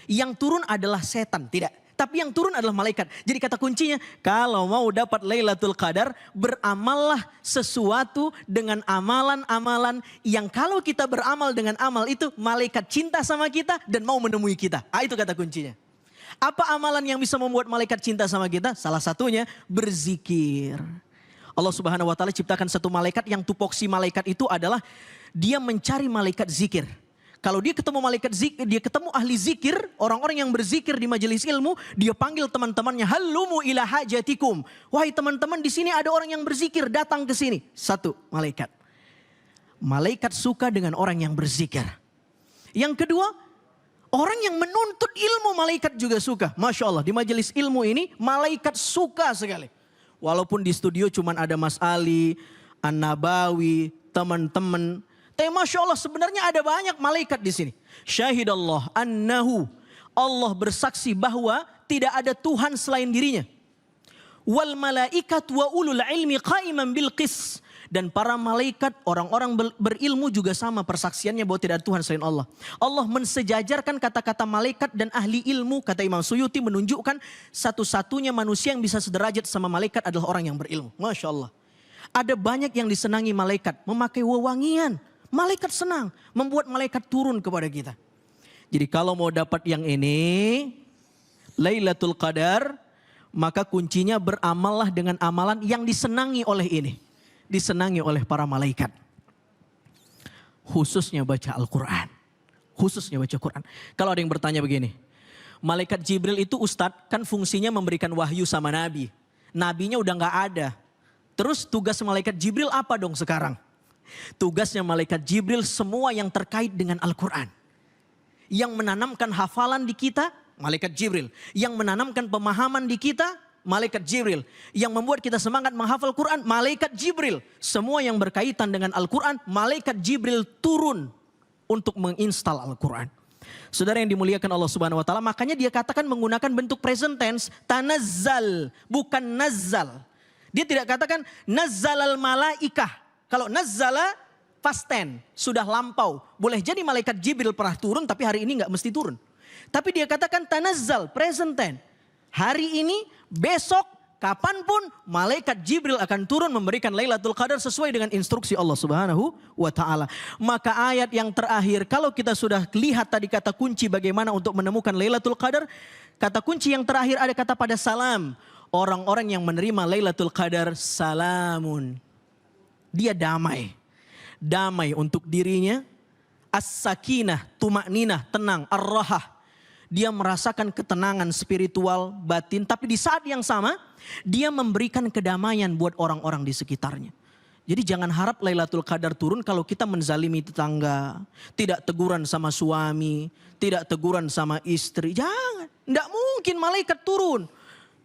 Yang turun adalah setan, tidak. Tapi yang turun adalah malaikat. Jadi kata kuncinya, kalau mau dapat Lailatul Qadar, beramallah sesuatu dengan amalan-amalan yang kalau kita beramal dengan amal itu, malaikat cinta sama kita dan mau menemui kita. Itu kata kuncinya. Apa amalan yang bisa membuat malaikat cinta sama kita? Salah satunya berzikir. Allah Subhanahu wa taala ciptakan satu malaikat yang tupoksi malaikat itu adalah dia mencari malaikat zikir. Kalau dia ketemu malaikat zikir, dia ketemu ahli zikir, orang-orang yang berzikir di majelis ilmu, dia panggil teman-temannya, "Hallumu ila hajatikum." Wahai teman-teman, di sini ada orang yang berzikir, datang ke sini. Satu, malaikat. Malaikat suka dengan orang yang berzikir. Yang kedua, orang yang menuntut ilmu malaikat juga suka. Masya Allah, di majelis ilmu ini malaikat suka sekali. Walaupun di studio cuman ada Mas Ali, An-Nabawi, teman-teman. Tapi Masya Allah sebenarnya ada banyak malaikat di sini. Syahidallah annahu. Allah bersaksi bahwa tidak ada Tuhan selain dirinya. Wal malaikat wa ulul ilmi qaiman bil qis. Dan para malaikat, orang-orang berilmu juga sama persaksiannya bahwa tidak ada Tuhan selain Allah. Allah mensejajarkan kata-kata malaikat dan ahli ilmu. Kata Imam Suyuti menunjukkan satu-satunya manusia yang bisa sederajat sama malaikat adalah orang yang berilmu. Masya Allah. Ada banyak yang disenangi malaikat. Memakai wewangian. Malaikat senang membuat malaikat turun kepada kita. Jadi kalau mau dapat yang ini, Lailatul Qadar, maka kuncinya beramallah dengan amalan yang disenangi oleh ini. Disenangi oleh para malaikat. Khususnya baca Al-Quran. Khususnya baca Quran. Kalau ada yang bertanya begini, malaikat Jibril itu ustadz kan fungsinya memberikan wahyu sama Nabi. Nabinya udah gak ada. Terus tugas malaikat Jibril apa dong sekarang? Tugasnya malaikat Jibril semua yang terkait dengan Al-Quran. Yang menanamkan hafalan di kita, malaikat Jibril. Yang menanamkan pemahaman di kita, malaikat Jibril. Yang membuat kita semangat menghafal Quran, malaikat Jibril. Semua yang berkaitan dengan Al-Quran, malaikat Jibril turun untuk menginstal Al-Quran. Saudara yang dimuliakan Allah Subhanahu wa taala, makanya dia katakan menggunakan bentuk present tense, tanazzal, bukan nazzal. Dia tidak katakan nazzalal malaikah. Kalau nazzala past tense, sudah lampau. Boleh jadi malaikat Jibril pernah turun tapi hari ini nggak mesti turun. Tapi dia katakan tanazzal, present tense. Hari ini, besok, kapanpun malaikat Jibril akan turun memberikan Lailatul Qadar sesuai dengan instruksi Allah Subhanahu wa taala. Maka ayat yang terakhir, kalau kita sudah lihat tadi kata kunci bagaimana untuk menemukan Lailatul Qadar, kata kunci yang terakhir ada kata pada salam. Orang-orang yang menerima Lailatul Qadar salamun. Dia damai. Damai untuk dirinya. As-sakinah, tumakninah, tenang, ar-rahah. Dia merasakan ketenangan spiritual, batin. Tapi di saat yang sama, dia memberikan kedamaian buat orang-orang di sekitarnya. Jadi jangan harap Lailatul Qadar turun kalau kita menzalimi tetangga. Tidak teguran sama suami, tidak teguran sama istri. Jangan, tidak mungkin malaikat turun.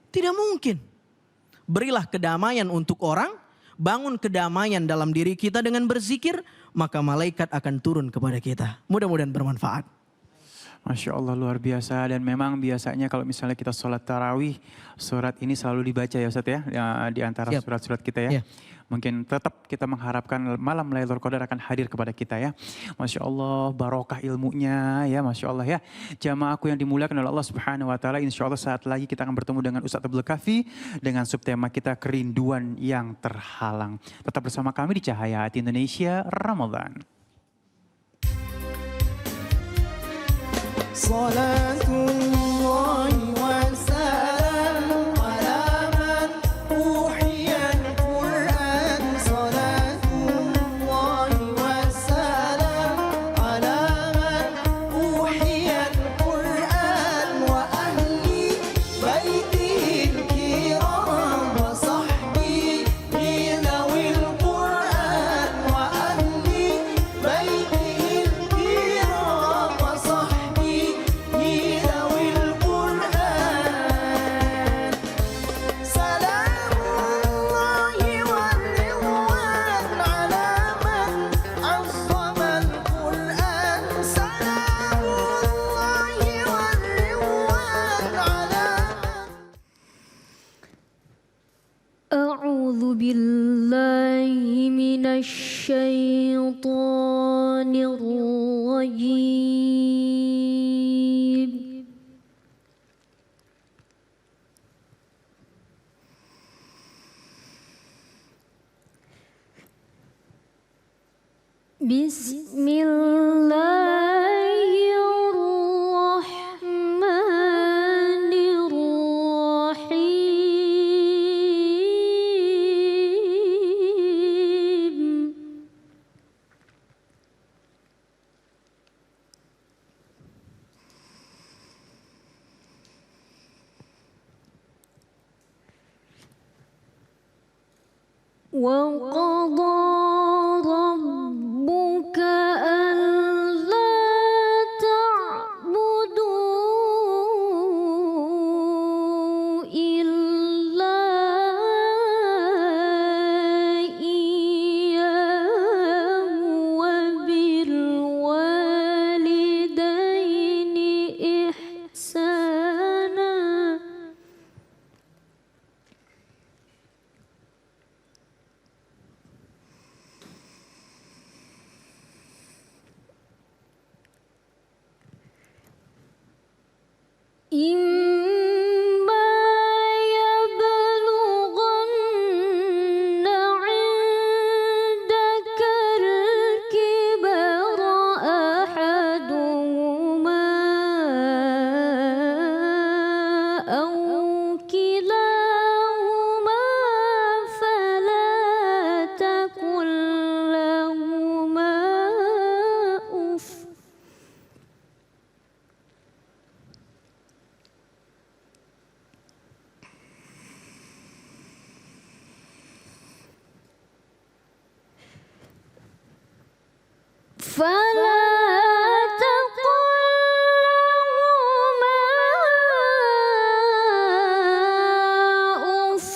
Tidak mungkin. Berilah kedamaian untuk orang, bangun kedamaian dalam diri kita dengan berzikir, maka malaikat akan turun kepada kita. Mudah-mudahan bermanfaat. Masya Allah luar biasa, dan memang biasanya kalau misalnya kita sholat tarawih, surat ini selalu dibaca ya Ustaz ya, di antara surat-surat kita ya. Mungkin tetap kita mengharapkan malam Lailatul Qadar akan hadir kepada kita ya. Masya Allah barokah ilmunya ya, Masya Allah ya. Jamaahku yang dimuliakan oleh Allah Subhanahu Wa Taala, insya Allah saat lagi kita akan bertemu dengan Ustaz Abdul Kafi dengan subtema kita kerinduan yang terhalang. Tetap bersama kami di Cahaya Hati Indonesia Ramadan. Salatullahi wa salam ala man uhiya al-Quran. Salatullahi wa salam ala man uhiya al-Quran wa ahli baitihi al-kiram wa sahbihi dhawil Quran wa ahli baitihi al-kiram wa sahbihi ذوي القرآن. سلام الله والرضوان على من عظم القرآن. سلام الله والرضوان على أعوذ بالله من الشيطان الرجيم. بسم الله الرحمن الرحيم. وقضى ربك ألا تعبدوا إلا إياه وبالوالدين إحسانا. إما يبلغن عندك الكبر أحدهما أو كلاهما فلا تقل لهما أف. فلا تقل لهما أف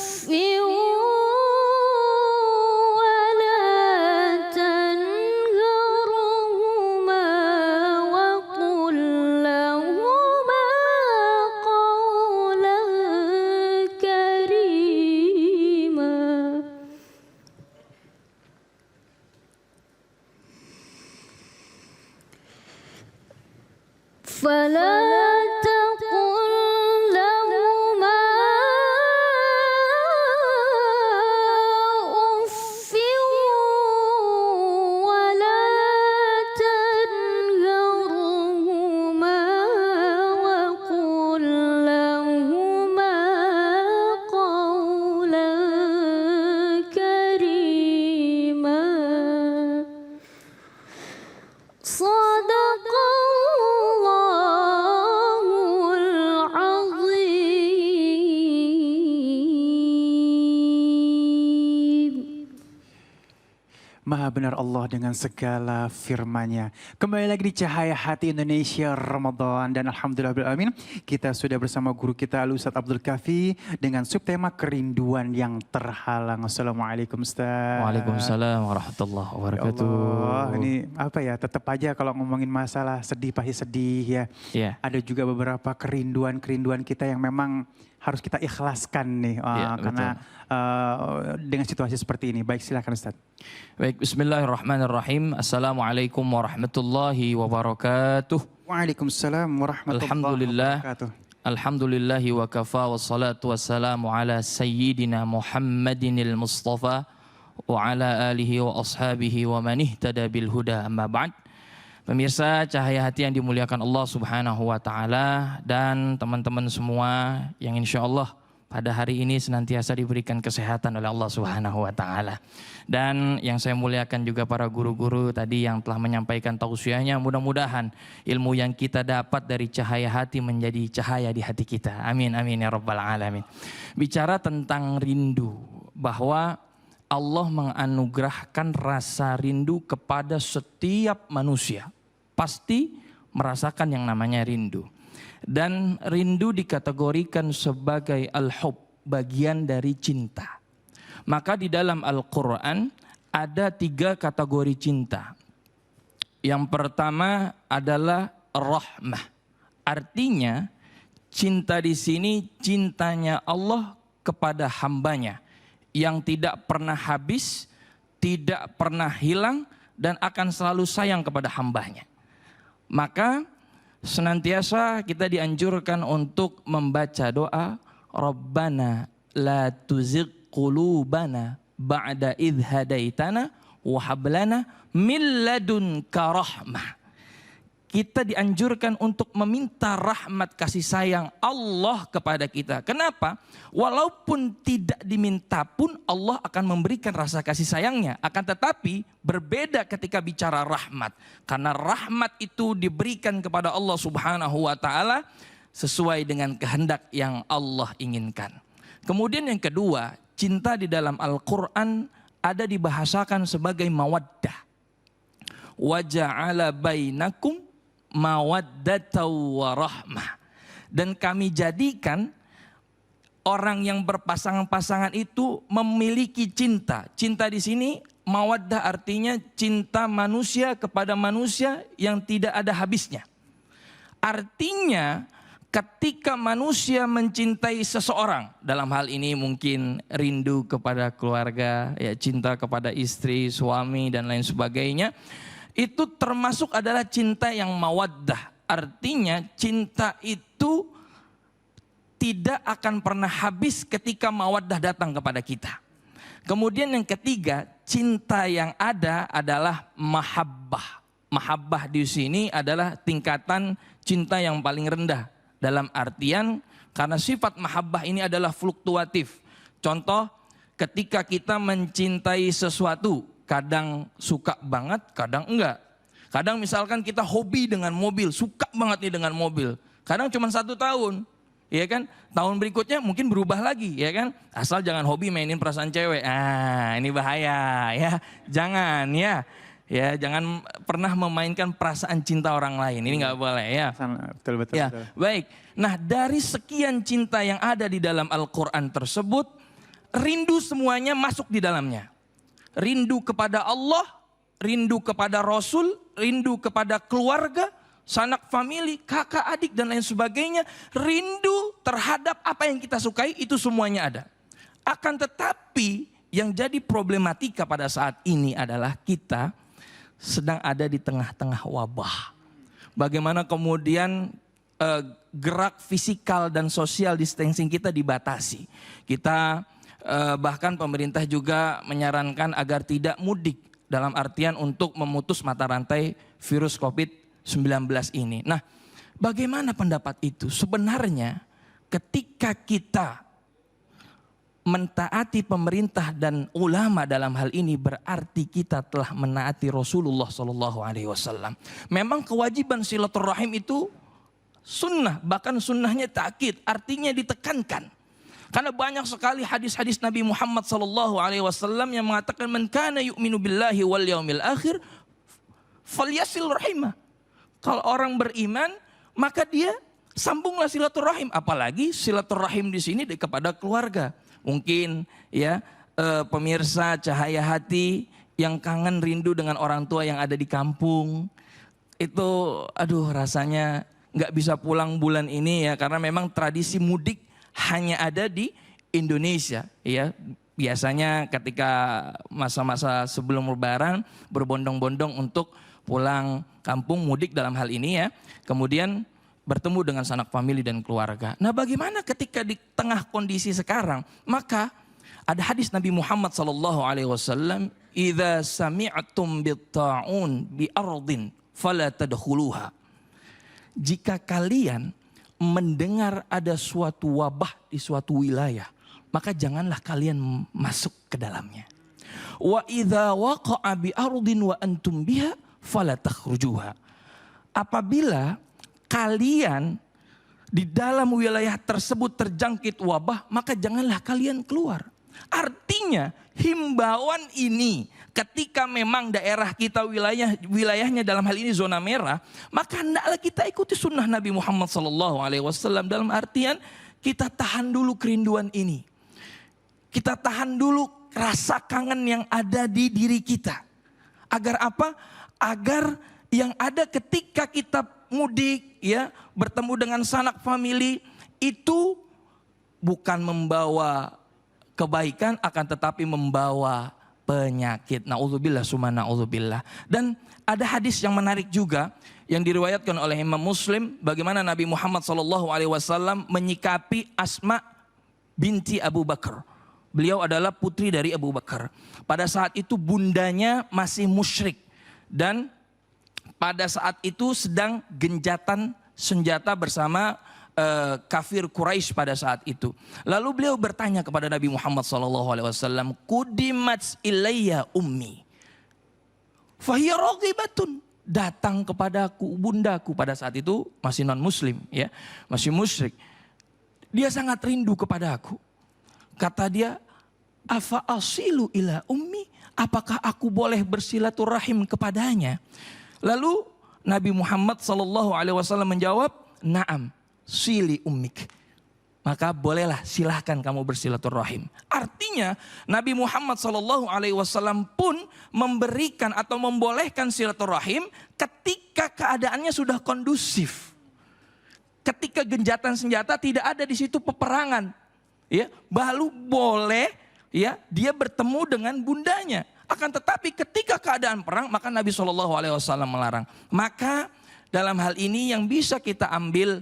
ولا تنهرهما وقل لهما قولا كريما. فلا تقل لهما أف ولا تنهرهما وقل لهما قولا كريما صدق الله العظيم. Maha benar Allah dengan segala firman-Nya. Kembali lagi di Cahaya Hati Indonesia Ramadan, dan alhamdulillah kita sudah bersama guru kita Al-Ustaz Abdul Kafi dengan subtema kerinduan yang terhalang. Assalamualaikum Ustaz. Waalaikumsalam warahmatullahi Ya wabarakatuh. Allah, ini apa ya, tetap aja kalau ngomongin masalah sedih pasti sedih ya. Iya. Ada juga beberapa kerinduan kita yang memang harus kita ikhlaskan nih, Iya, karena dengan situasi seperti ini. Baik, silakan Ustaz. Baik, bismillahirrahmanirrahim. Assalamualaikum warahmatullahi wabarakatuh. Waalaikumsalam warahmatullahi Alhamdulillah. wabarakatuh. Alhamdulillahi wa kafa wassalatu wassalamu ala sayyidina Muhammadinil Mustafa wa ala alihi wa ashabihi wa man ihtada bil huda, amma ba'd. Pemirsa Cahaya Hati yang dimuliakan Allah Subhanahu wa taala, dan teman-teman semua yang insya Allah pada hari ini senantiasa diberikan kesehatan oleh Allah Subhanahu wa taala. Dan yang saya muliakan juga para guru-guru tadi yang telah menyampaikan tausiahnya, mudah-mudahan ilmu yang kita dapat dari Cahaya Hati menjadi cahaya di hati kita. Amin amin ya rabbal alamin. Bicara tentang rindu, bahwa Allah menganugerahkan rasa rindu kepada setiap manusia. Pasti merasakan yang namanya rindu. Dan rindu dikategorikan sebagai al-hub, bagian dari cinta. Maka di dalam Al-Quran ada 3 kategori cinta. Yang pertama adalah rahmah. Artinya cinta di sini cintanya Allah kepada hambanya yang tidak pernah habis, tidak pernah hilang, dan akan selalu sayang kepada hambanya. Maka senantiasa kita dianjurkan untuk membaca doa Rabbana la tuzigh qulubana ba'da idh hadaitana wa hab lana min ladunka rahmah. Kita dianjurkan untuk meminta rahmat kasih sayang Allah kepada kita. Kenapa? Walaupun tidak diminta pun Allah akan memberikan rasa kasih sayangnya. Akan tetapi berbeda ketika bicara rahmat. Karena rahmat itu diberikan kepada Allah Subhanahu wa taala sesuai dengan kehendak yang Allah inginkan. Kemudian yang kedua, cinta di dalam Al-Quran ada dibahasakan sebagai mawaddah. Wa ja'ala bainakum mawaddatan wa rahmah. Dan kami jadikan orang yang berpasangan-pasangan itu memiliki cinta. Cinta di sini mawaddah artinya cinta manusia kepada manusia yang tidak ada habisnya. Artinya ketika manusia mencintai seseorang, dalam hal ini mungkin rindu kepada keluarga, ya cinta kepada istri, suami dan lain sebagainya, itu termasuk adalah cinta yang mawaddah. Artinya cinta itu tidak akan pernah habis ketika mawaddah datang kepada kita. Kemudian yang ketiga, cinta yang ada adalah mahabbah. Mahabbah di sini adalah tingkatan cinta yang paling rendah. Dalam artian karena sifat mahabbah ini adalah fluktuatif. Contoh, ketika kita mencintai sesuatu, kadang suka banget, kadang enggak. Kadang misalkan kita hobi dengan mobil, suka banget nih dengan mobil. Kadang cuma 1 tahun, ya kan? Tahun berikutnya mungkin berubah lagi, ya kan? Asal jangan hobi mainin perasaan cewek. Ini bahaya, ya. Jangan, ya. Ya, jangan pernah memainkan perasaan cinta orang lain. Ini nggak boleh, ya. Betul. Ya, baik. Nah, dari sekian cinta yang ada di dalam Al-Quran tersebut, rindu semuanya masuk di dalamnya. Rindu kepada Allah, rindu kepada Rasul, rindu kepada keluarga, sanak famili, kakak adik dan lain sebagainya. Rindu terhadap apa yang kita sukai itu semuanya ada. Akan tetapi yang jadi problematika pada saat ini adalah kita sedang ada di tengah-tengah wabah. bagaimana kemudian gerak fisikal dan social distancing kita dibatasi. Kita bahkan pemerintah juga menyarankan agar tidak mudik dalam artian untuk memutus mata rantai virus COVID-19 ini. Nah, bagaimana pendapat itu? Sebenarnya ketika kita mentaati pemerintah dan ulama dalam hal ini berarti kita telah menaati Rasulullah SAW. Memang kewajiban silaturahim itu sunnah, bahkan sunnahnya takkid, artinya ditekankan. Karena banyak sekali hadis-hadis Nabi Muhammad SAW yang mengatakan man kana yu'minu billahi wal yaumil akhir falyasil rahimah. Kalau orang beriman maka dia sambunglah silaturahim, apalagi silaturahim di sini kepada keluarga. Mungkin ya pemirsa Cahaya Hati yang kangen rindu dengan orang tua yang ada di kampung. Itu aduh rasanya nggak bisa pulang bulan ini ya, karena memang tradisi mudik hanya ada di Indonesia ya. Biasanya ketika masa-masa sebelum Lebaran berbondong-bondong untuk pulang kampung, mudik dalam hal ini ya. Kemudian bertemu dengan sanak famili dan keluarga. Nah, bagaimana ketika di tengah kondisi sekarang? Maka ada hadis Nabi Muhammad SAW, "Idza sami'tum bit-ta'un bi ardin fala tadkhuluha." Jika kalian mendengar ada suatu wabah di suatu wilayah, maka janganlah kalian masuk ke dalamnya. Wa idza waqa'a bi ardin wa antum biha fala takhrujuha. Apabila kalian di dalam wilayah tersebut terjangkit wabah, maka janganlah kalian keluar. Artinya himbauan ini ketika memang daerah kita wilayahnya dalam hal ini zona merah, maka hendaklah kita ikuti sunnah Nabi Muhammad SAW dalam artian kita tahan dulu kerinduan ini. Kita tahan dulu rasa kangen yang ada di diri kita. Agar apa? Agar yang ada ketika kita mudik ya, bertemu dengan sanak famili itu bukan membawa kebaikan akan tetapi membawa penyakit. Na'udzubillah summa na'udzubillah. Dan ada hadis yang menarik juga yang diriwayatkan oleh Imam Muslim bagaimana Nabi Muhammad SAW menyikapi Asma binti Abu Bakar. Beliau adalah putri dari Abu Bakar. Pada saat itu bundanya masih musyrik dan pada saat itu sedang genjatan senjata bersama kafir Quraisy pada saat itu. Lalu beliau bertanya kepada Nabi Muhammad SAW, "Kudimat ilayya ummi, fahiya raghibatun." Datang kepadaku bundaku, pada saat itu masih non muslim ya, masih musyrik. Dia sangat rindu kepada aku. Kata dia, "Afa asilu ila ummi?" Apakah aku boleh bersilaturahim kepadanya? Lalu Nabi Muhammad SAW menjawab, "Na'am, sili ummik." Maka bolehlah, silahkan kamu bersilaturahim. Artinya Nabi Muhammad SAW pun memberikan atau membolehkan silaturahim ketika keadaannya sudah kondusif. Ketika genjatan senjata tidak ada di situ peperangan, ya, baru boleh ya dia bertemu dengan bundanya. Akan tetapi ketika keadaan perang maka Nabi SAW melarang. Maka dalam hal ini yang bisa kita ambil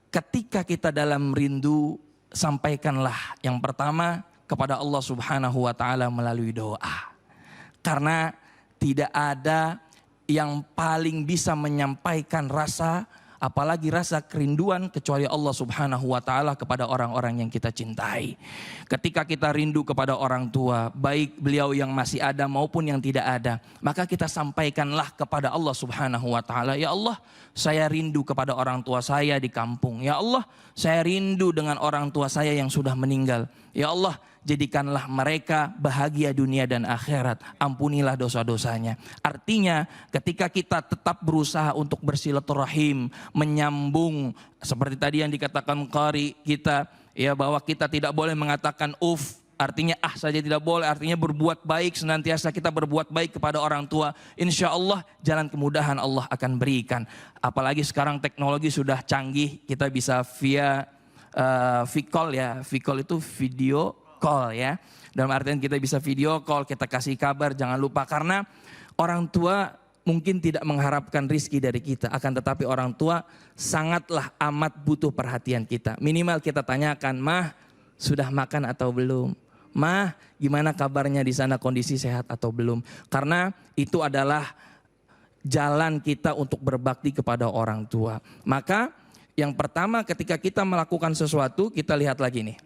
ketika kita dalam rindu, sampaikanlah yang pertama kepada Allah Subhanahu wa taala melalui doa. Karena tidak ada yang paling bisa menyampaikan rasa, apalagi rasa kerinduan kecuali Allah Subhanahu wa taala kepada orang-orang yang kita cintai. Ketika kita rindu kepada orang tua, baik beliau yang masih ada maupun yang tidak ada, maka kita sampaikanlah kepada Allah Subhanahu wa taala, "Ya Allah, saya rindu kepada orang tua saya di kampung. Ya Allah, saya rindu dengan orang tua saya yang sudah meninggal. Ya Allah, jadikanlah mereka bahagia dunia dan akhirat. Ampunilah dosa-dosanya." Artinya ketika kita tetap berusaha untuk bersilaturahim, menyambung seperti tadi yang dikatakan qari kita ya, bahwa kita tidak boleh mengatakan artinya saja tidak boleh, artinya berbuat baik, senantiasa kita berbuat baik kepada orang tua. Insya Allah jalan kemudahan Allah akan berikan. Apalagi sekarang teknologi sudah canggih, kita bisa via V-call ya, V-call itu video call ya. Dalam artian kita bisa video call, kita kasih kabar, jangan lupa karena orang tua mungkin tidak mengharapkan rizki dari kita, akan tetapi orang tua sangatlah amat butuh perhatian kita. Minimal kita tanyakan, "Mah, sudah makan atau belum? Mah, gimana kabarnya di sana, kondisi sehat atau belum?" Karena itu adalah jalan kita untuk berbakti kepada orang tua. Maka yang pertama ketika kita melakukan sesuatu, kita lihat lagi nih.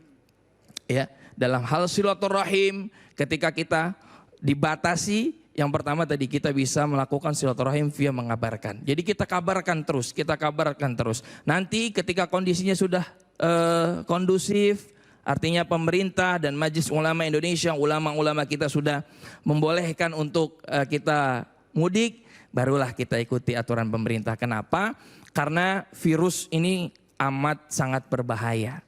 Ya, dalam hal silaturahim, ketika kita dibatasi, yang pertama tadi kita bisa melakukan silaturahim via mengabarkan. Jadi kita kabarkan terus. Nanti ketika kondisinya sudah kondusif, artinya pemerintah dan Majelis Ulama Indonesia, ulama-ulama kita sudah membolehkan untuk kita mudik, barulah kita ikuti aturan pemerintah. Kenapa? Karena virus ini amat sangat berbahaya.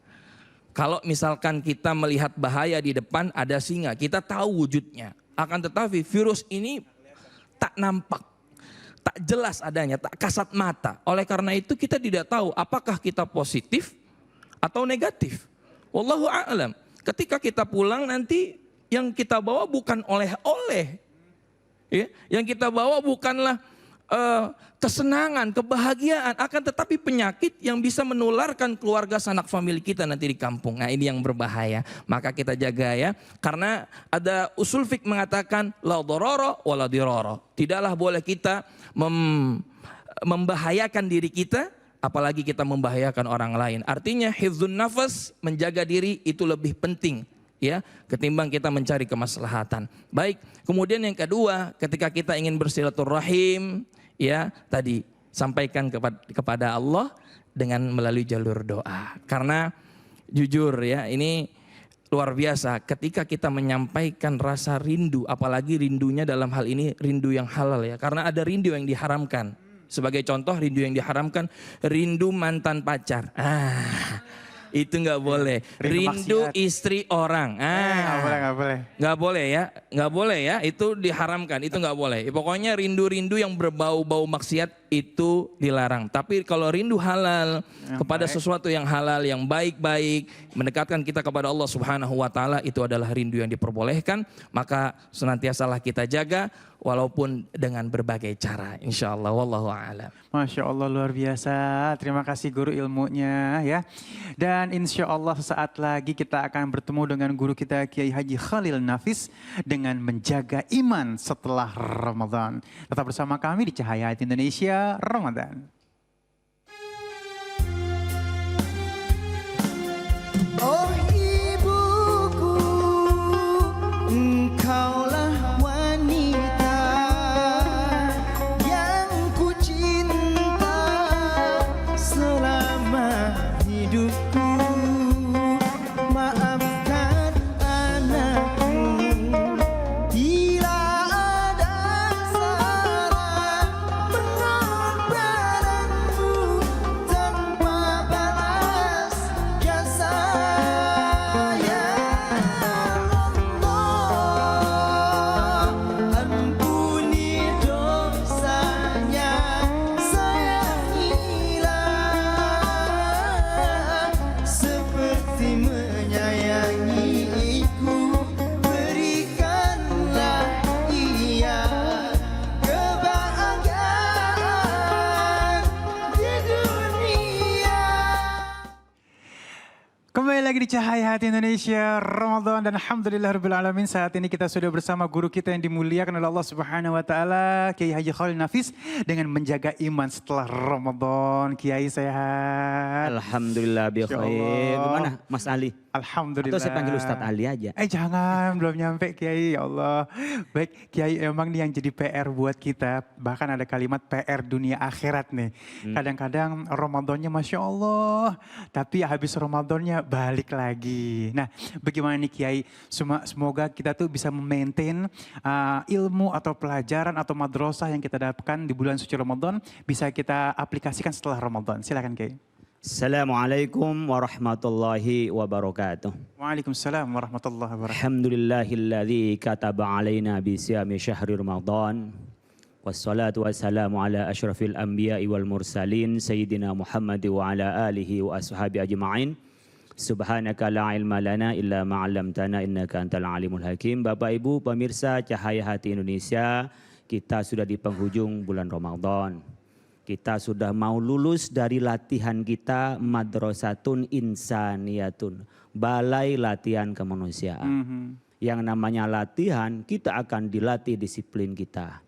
Kalau misalkan kita melihat bahaya di depan ada singa, kita tahu wujudnya. Akan tetapi virus ini tak nampak, tak jelas adanya, tak kasat mata. Oleh karena itu kita tidak tahu apakah kita positif atau negatif. Wallahu a'lam. Ketika kita pulang nanti yang kita bawa bukan oleh-oleh. Ya, yang kita bawa bukanlah kesenangan, kebahagiaan, akan tetapi penyakit yang bisa menularkan keluarga sanak famili kita nanti di kampung. Nah, ini yang berbahaya. Maka kita jaga ya. Karena ada usul fik mengatakan la darara wa la dirara. Tidaklah boleh kita membahayakan diri kita, apalagi kita membahayakan orang lain. Artinya hifdzun nafas, menjaga diri itu lebih penting ya ketimbang kita mencari kemaslahatan. Baik, kemudian yang kedua, ketika kita ingin bersilaturahim ya tadi sampaikan kepada Allah dengan melalui jalur doa. Karena jujur ya, ini luar biasa ketika kita menyampaikan rasa rindu, apalagi rindunya dalam hal ini rindu yang halal ya. Karena ada rindu yang diharamkan. Sebagai contoh, rindu yang diharamkan, rindu mantan pacar. Itu nggak boleh. Rindu istri orang. Nggak boleh ya. Itu diharamkan. Itu nggak boleh. Pokoknya rindu-rindu yang berbau-bau maksiat itu dilarang. Tapi kalau rindu halal kepada sesuatu yang halal, yang baik-baik, mendekatkan kita kepada Allah Subhanahu Wa Taala, itu adalah rindu yang diperbolehkan. Maka senantiasalah kita jaga, walaupun dengan berbagai cara. Insya Allah. Wallahu a'lam. Masya Allah, luar biasa. Terima kasih guru ilmunya ya. Dan insya Allah sesaat lagi kita akan bertemu dengan guru kita Kiai Haji Khalil Nafis dengan menjaga iman setelah Ramadan. Tetap bersama kami di Cahaya Hati Indonesia Ramadan. Oh ibuku, engkaulah wanita yang ku cinta selama hidupku. Maafkan anakku bila ada salah pengorbananmu tanpa balas jasa. Ya Allah, ampuni dosanya, sayangilah seperti menyayangiku. Berikanlah ia kebahagiaan di dunia. Kembali lagi di Cahaya Hati Indonesia Ramadan, dan alhamdulillahirrahmanirrahim, saat ini kita sudah bersama guru kita yang dimuliakan oleh Allah Subhanahu Wa Taala, Kiai Haji Khalil Nafis, dengan menjaga iman setelah Ramadan. Kiai sehat? Alhamdulillah bi Insya khair. Allah. Gimana Mas Ali? Alhamdulillah. Atau saya panggil Ustadz Ali aja. Jangan, belum nyampe Kiai, ya Allah. Baik Kiai, emang nih yang jadi PR buat kita, bahkan ada kalimat PR dunia akhirat nih. Kadang-kadang Ramadannya Masya Allah, tapi habis Ramadannya balik lagi. Nah, bagaimana nih Kiai, semoga kita tuh bisa memaintain ilmu atau pelajaran atau madrasah yang kita dapatkan di bulan suci Ramadan, bisa kita aplikasikan setelah Ramadan. Silakan Kiai. Assalamualaikum warahmatullahi wabarakatuh. Waalaikumsalam warahmatullahi wabarakatuh. Alhamdulillahilladzi kataba alaina bi siyami syahri Ramadan. Wassalatu wassalamu ala asyrafil anbiya'i wal mursalin sayyidina Muhammad wa ala alihi wa ashabi ajma'in. Subhanaka la ilma lana illa ma 'allamtana innaka antal alimul hakim. Bapak Ibu pemirsa Cahaya Hati Indonesia Kita sudah di penghujung bulan Ramadan. Kita sudah mau lulus dari latihan kita madrasatun insaniyatun. Balai latihan kemanusiaan. Yang namanya latihan, kita akan dilatih disiplin kita.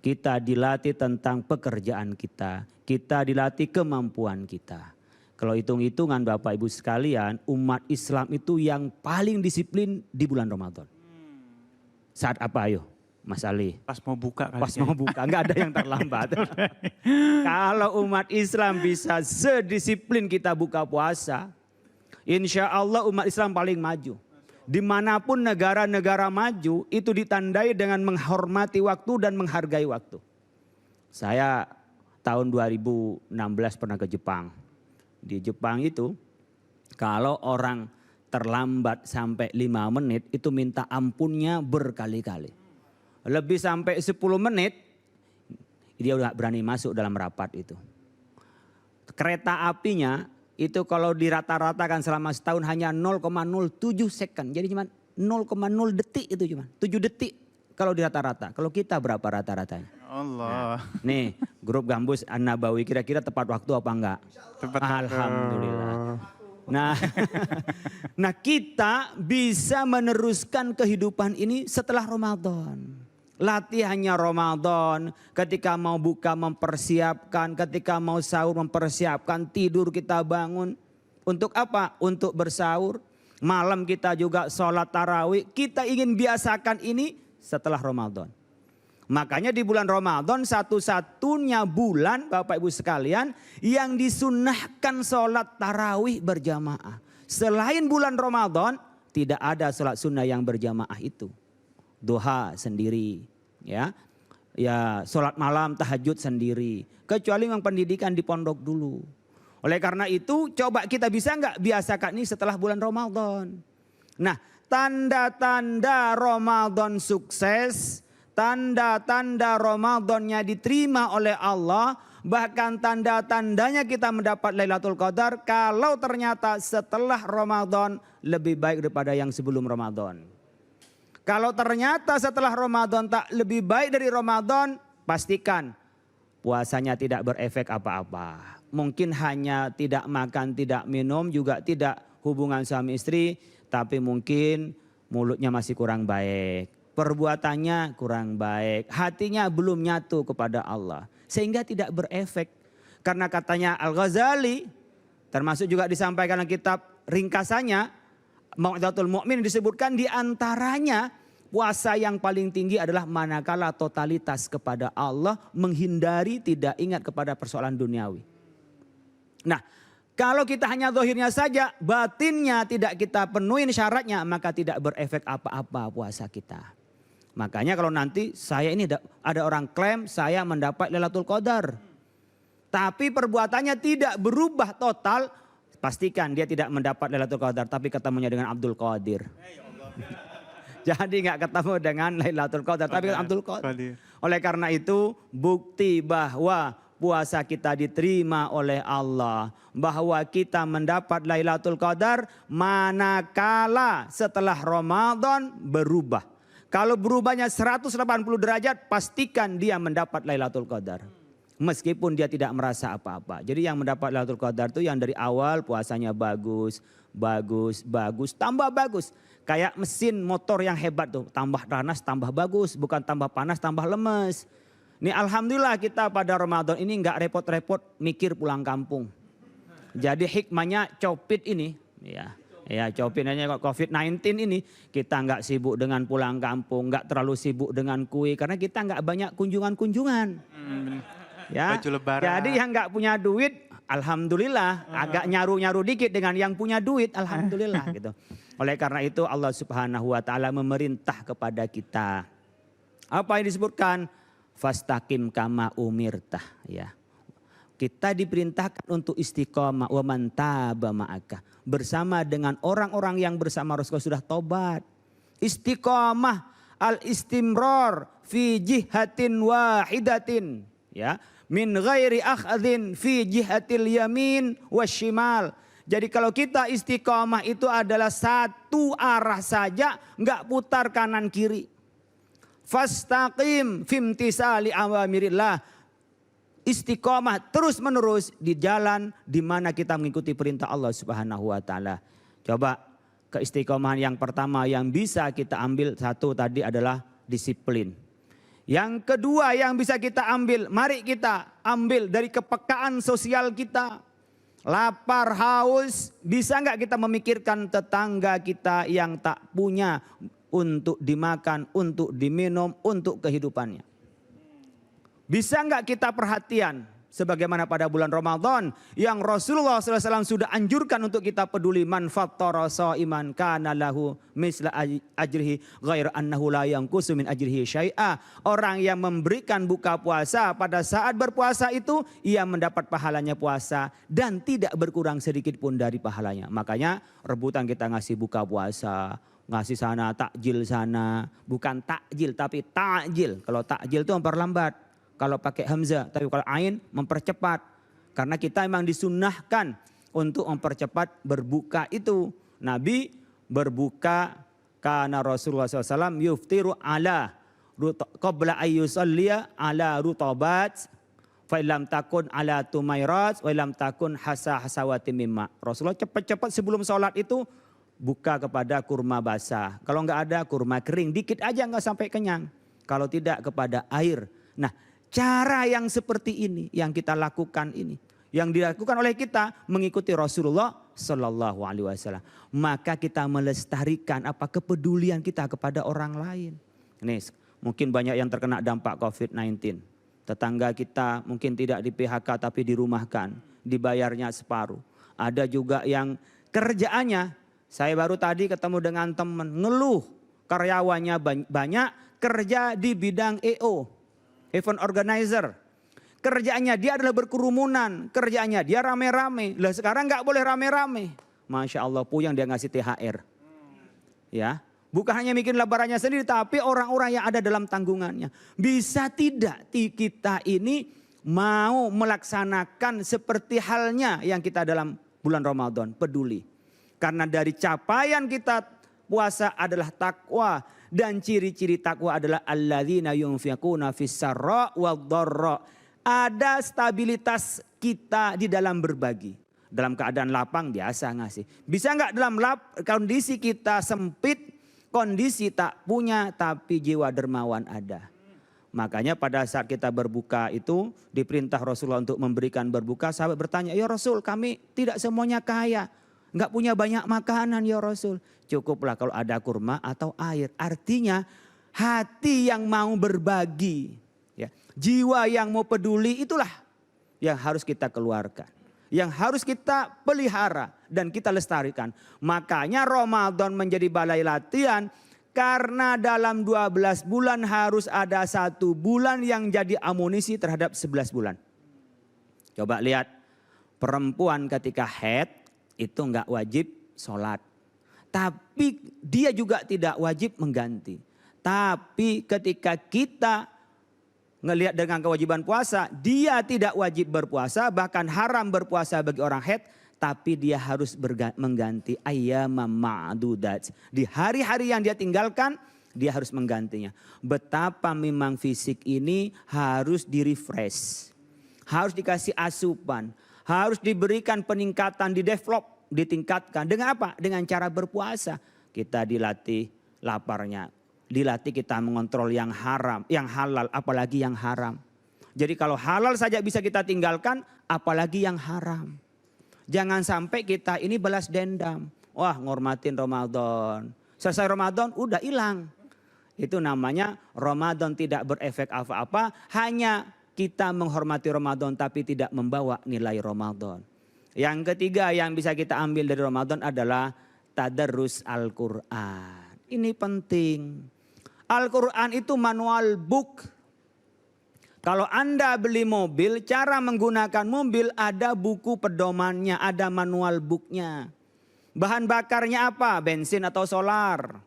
Kita dilatih tentang pekerjaan kita. Kita dilatih kemampuan kita. Kalau hitung-hitungan Bapak Ibu sekalian, umat Islam itu yang paling disiplin di bulan Ramadan. Saat apa ayo? Mas Ali. Pas mau buka kali. Pas mau buka, nggak ada yang terlambat. Kalau umat Islam bisa sedisiplin kita buka puasa, insya Allah umat Islam paling maju. Dimanapun negara-negara maju itu ditandai dengan menghormati waktu dan menghargai waktu. Saya tahun 2016 pernah ke Jepang. Di Jepang itu kalau orang terlambat sampai 5 menit itu minta ampunnya berkali-kali. Lebih sampai 10 menit dia udah berani masuk dalam rapat itu. Kereta apinya itu kalau dirata-ratakan selama setahun hanya 0,07 second. Jadi cuma 0,0 detik itu cuma. 7 detik kalau dirata-rata. Kalau kita berapa rata-ratanya? Allah. Nih grup Gambus An-Nabawi kira-kira tepat waktu apa enggak? Tepat. Alhamdulillah. Nah kita bisa meneruskan kehidupan ini setelah Ramadan. Latihannya Ramadan, ketika mau buka mempersiapkan, ketika mau sahur mempersiapkan, tidur kita bangun. Untuk apa? Untuk bersahur. Malam kita juga sholat tarawih. Kita ingin biasakan ini setelah Ramadan. Makanya di bulan Ramadan satu-satunya bulan Bapak Ibu sekalian yang disunnahkan sholat tarawih berjamaah. Selain bulan Ramadan tidak ada sholat sunnah yang berjamaah itu. Duha sendiri, ya sholat malam tahajud sendiri. Kecuali memang pendidikan di pondok dulu. Oleh karena itu coba kita bisa nggak biasakan ini setelah bulan Ramadan. Nah tanda-tanda Ramadan sukses, tanda-tanda Ramadannya diterima oleh Allah, bahkan tanda-tandanya kita mendapat Lailatul Qadar kalau ternyata setelah Ramadan lebih baik daripada yang sebelum Ramadan. Kalau ternyata setelah Ramadan tak lebih baik dari Ramadan, pastikan puasanya tidak berefek apa-apa. Mungkin hanya tidak makan, tidak minum, juga tidak hubungan suami istri, tapi mungkin mulutnya masih kurang baik. Perbuatannya kurang baik, hatinya belum nyatu kepada Allah. Sehingga tidak berefek. Karena katanya Al-Ghazali, termasuk juga disampaikan dalam kitab ringkasannya, Mau'izatul Mu'min disebutkan di antaranya puasa yang paling tinggi adalah manakala totalitas kepada Allah, menghindari tidak ingat kepada persoalan duniawi. Nah, kalau kita hanya zahirnya saja, batinnya tidak kita penuhin syaratnya, maka tidak berefek apa-apa puasa kita. Makanya kalau nanti saya ini ada orang klaim saya mendapat Lailatul Qadar, tapi perbuatannya tidak berubah total, pastikan dia tidak mendapat Lailatul Qadar, tapi ketemunya dengan Abdul Qadir. Jadi nggak ketemu dengan Lailatul Qadar, tapi Abdul Qadir. Oleh karena itu bukti bahwa puasa kita diterima oleh Allah, bahwa kita mendapat Lailatul Qadar manakala setelah Ramadan berubah. Kalau berubahnya 180 derajat, pastikan dia mendapat Lailatul Qadar. Meskipun dia tidak merasa apa-apa. Jadi yang mendapat Lailatul Qadar itu yang dari awal puasanya bagus, tambah bagus. Kayak mesin motor yang hebat tuh, tambah panas tambah bagus, bukan tambah panas tambah lemes. Nih alhamdulillah kita pada Ramadan ini nggak repot-repot mikir pulang kampung. Jadi hikmahnya Copit ini, ya Copit aja COVID-19 ini kita nggak sibuk dengan pulang kampung, nggak terlalu sibuk dengan kue karena kita nggak banyak kunjungan-kunjungan. Ya, baju lebaran. Jadi yang nggak punya duit, alhamdulillah agak nyaru-nyaru dikit dengan yang punya duit, alhamdulillah gitu. Oleh karena itu Allah Subhanahu Wa Taala memerintah kepada kita. Apa yang disebutkan? Fastaqim kama umirtah, ya. Kita diperintahkan untuk istiqomah, wa man taba ma'aka, bersama dengan orang-orang yang bersama Rasulullah sudah tobat. Istiqomah, al-istimrar fi jihatin wahidatin, ya. Min ghairi akhdhin fi jihatil yamin wasyimal. Jadi kalau kita istiqomah itu adalah satu arah saja, enggak putar kanan kiri. Fastaqim fimtisali awamirillah. Istiqomah terus menerus di jalan di mana kita mengikuti perintah Allah Subhanahu wa taala. Coba keistiqomahan yang pertama yang bisa kita ambil, satu tadi adalah disiplin. Yang kedua yang bisa kita ambil, mari kita ambil dari kepekaan sosial kita. Lapar, haus, bisa nggak kita memikirkan tetangga kita yang tak punya untuk dimakan, untuk diminum, untuk kehidupannya. Bisa nggak kita perhatian sebagaimana pada bulan Ramadan yang Rasulullah SAW sudah anjurkan untuk kita peduli. Man fattara sha'iman kana lahu misla ajrihi ghair annahu la yanqusu min ajrihi syai'a. Orang yang memberikan buka puasa pada saat berpuasa itu ia mendapat pahalanya puasa dan tidak berkurang sedikit pun dari pahalanya. Makanya rebutan kita ngasih buka puasa, ngasih sana, takjil sana. Bukan takjil tapi takjil. Kalau takjil itu memperlambat. Kalau pakai hamzah, tapi kalau ain mempercepat. Karena kita memang disunnahkan untuk mempercepat berbuka itu. Nabi berbuka karena Rasulullah SAW yuftiru ala qabla ayyusalliya ala rutabat fa illam takun ala tumairat wa illam takun hasawati mimma. Rasulullah cepat-cepat sebelum sholat itu buka kepada kurma basah. Kalau enggak ada kurma kering, dikit aja enggak sampai kenyang. Kalau tidak kepada air. Nah, cara yang seperti ini yang kita lakukan ini, yang dilakukan oleh kita mengikuti Rasulullah Sallallahu Alaihi Wasallam, maka kita melestarikan apa kepedulian kita kepada orang lain. Nih, mungkin banyak yang terkena dampak COVID-19. Tetangga kita mungkin tidak di PHK tapi dirumahkan, dibayarnya separuh. Ada juga yang kerjaannya, saya baru tadi ketemu dengan teman ngeluh karyawannya banyak kerja di bidang EO. Event organizer. Kerjaannya dia adalah berkerumunan. Kerjaannya dia rame-rame. Lah sekarang nggak boleh rame-rame. Masya Allah, puyang dia ngasih THR. Ya, bukan hanya bikin lebarannya sendiri, tapi orang-orang yang ada dalam tanggungannya. Bisa tidak kita ini mau melaksanakan seperti halnya yang kita dalam bulan Ramadan, peduli. Karena dari capaian kita puasa adalah takwa. Dan ciri-ciri takwa adalah alladzina yunfiquna fis-sarra wad-dharra. Ada stabilitas kita di dalam berbagi. Dalam keadaan lapang biasa ngasih. Bisa enggak dalam kondisi kita sempit, kondisi tak punya tapi jiwa dermawan ada. Makanya pada saat kita berbuka itu diperintah Rasulullah untuk memberikan berbuka. Sahabat bertanya, ya Rasul kami tidak semuanya kaya. Enggak punya banyak makanan ya Rasul. Cukuplah kalau ada kurma atau air. Artinya hati yang mau berbagi. Ya, jiwa yang mau peduli itulah yang harus kita keluarkan. Yang harus kita pelihara dan kita lestarikan. Makanya Ramadan menjadi balai latihan. Karena dalam 12 bulan harus ada 1 bulan yang jadi amunisi terhadap 11 bulan. Coba lihat perempuan ketika haid itu enggak wajib sholat. Tapi dia juga tidak wajib mengganti. Tapi ketika kita ngelihat dengan kewajiban puasa, dia tidak wajib berpuasa, bahkan haram berpuasa bagi orang haid, tapi dia harus mengganti ayyamam ma'dudat. Di hari-hari yang dia tinggalkan, dia harus menggantinya. Betapa memang fisik ini harus di-refresh. Harus dikasih asupan, harus diberikan peningkatan, di-develop. Ditingkatkan dengan apa? Dengan cara berpuasa. Kita dilatih laparnya. Dilatih kita mengontrol yang haram, yang halal, apalagi yang haram. Jadi kalau halal saja bisa kita tinggalkan, apalagi yang haram. Jangan sampai kita ini balas dendam. Wah, ngormatin Ramadan. Selesai Ramadan udah hilang. Itu namanya Ramadan tidak berefek apa-apa. Hanya kita menghormati Ramadan tapi tidak membawa nilai Ramadan. Yang ketiga yang bisa kita ambil dari Ramadan adalah tadarrus Al-Quran. Ini penting. Al-Quran itu manual book. Kalau Anda beli mobil, cara menggunakan mobil ada buku pedomannya, ada manual booknya. Bahan bakarnya apa? Bensin atau solar.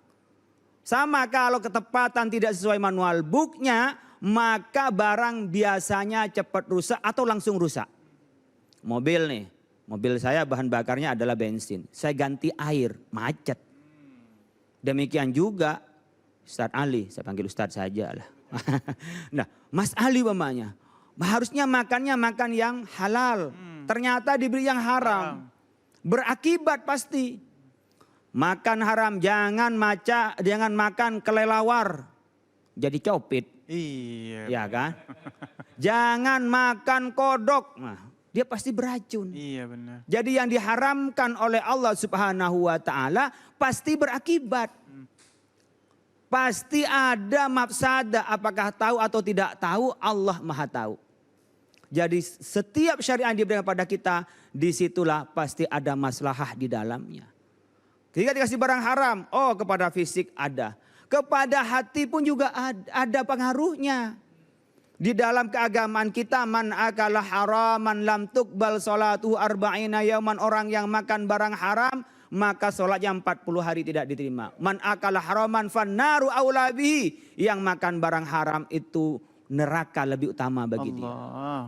Sama kalau ketepatan tidak sesuai manual booknya, maka barang biasanya cepat rusak atau langsung rusak. Mobil nih. Mobil saya bahan bakarnya adalah bensin. Saya ganti air, macet. Demikian juga Ustadz Ali, saya panggil Ustadz saja lah. Nah, Mas Ali umpamanya, harusnya makannya makan yang halal. Ternyata diberi yang haram. Berakibat pasti. Makan haram, jangan makan kelelawar. Jadi copit. Iya. Ya kan? Jangan makan kodok. Nah, dia pasti beracun. Iya benar. Jadi yang diharamkan oleh Allah Subhanahu wa taala pasti berakibat. Pasti ada mafsadah, apakah tahu atau tidak tahu, Allah Maha tahu. Jadi setiap syariat yang diberikan kepada kita, disitulah pasti ada maslahah di dalamnya. Ketika dikasih barang haram, oh kepada fisik ada. Kepada hati pun juga ada pengaruhnya. Di dalam keagamaan kita, man akala haraman lam tuqbal salatuhu arba'ina yauman, orang yang makan barang haram, maka sholatnya 40 hari tidak diterima. Man akala haraman fannaru aula bihi, yang makan barang haram itu neraka lebih utama bagi dia.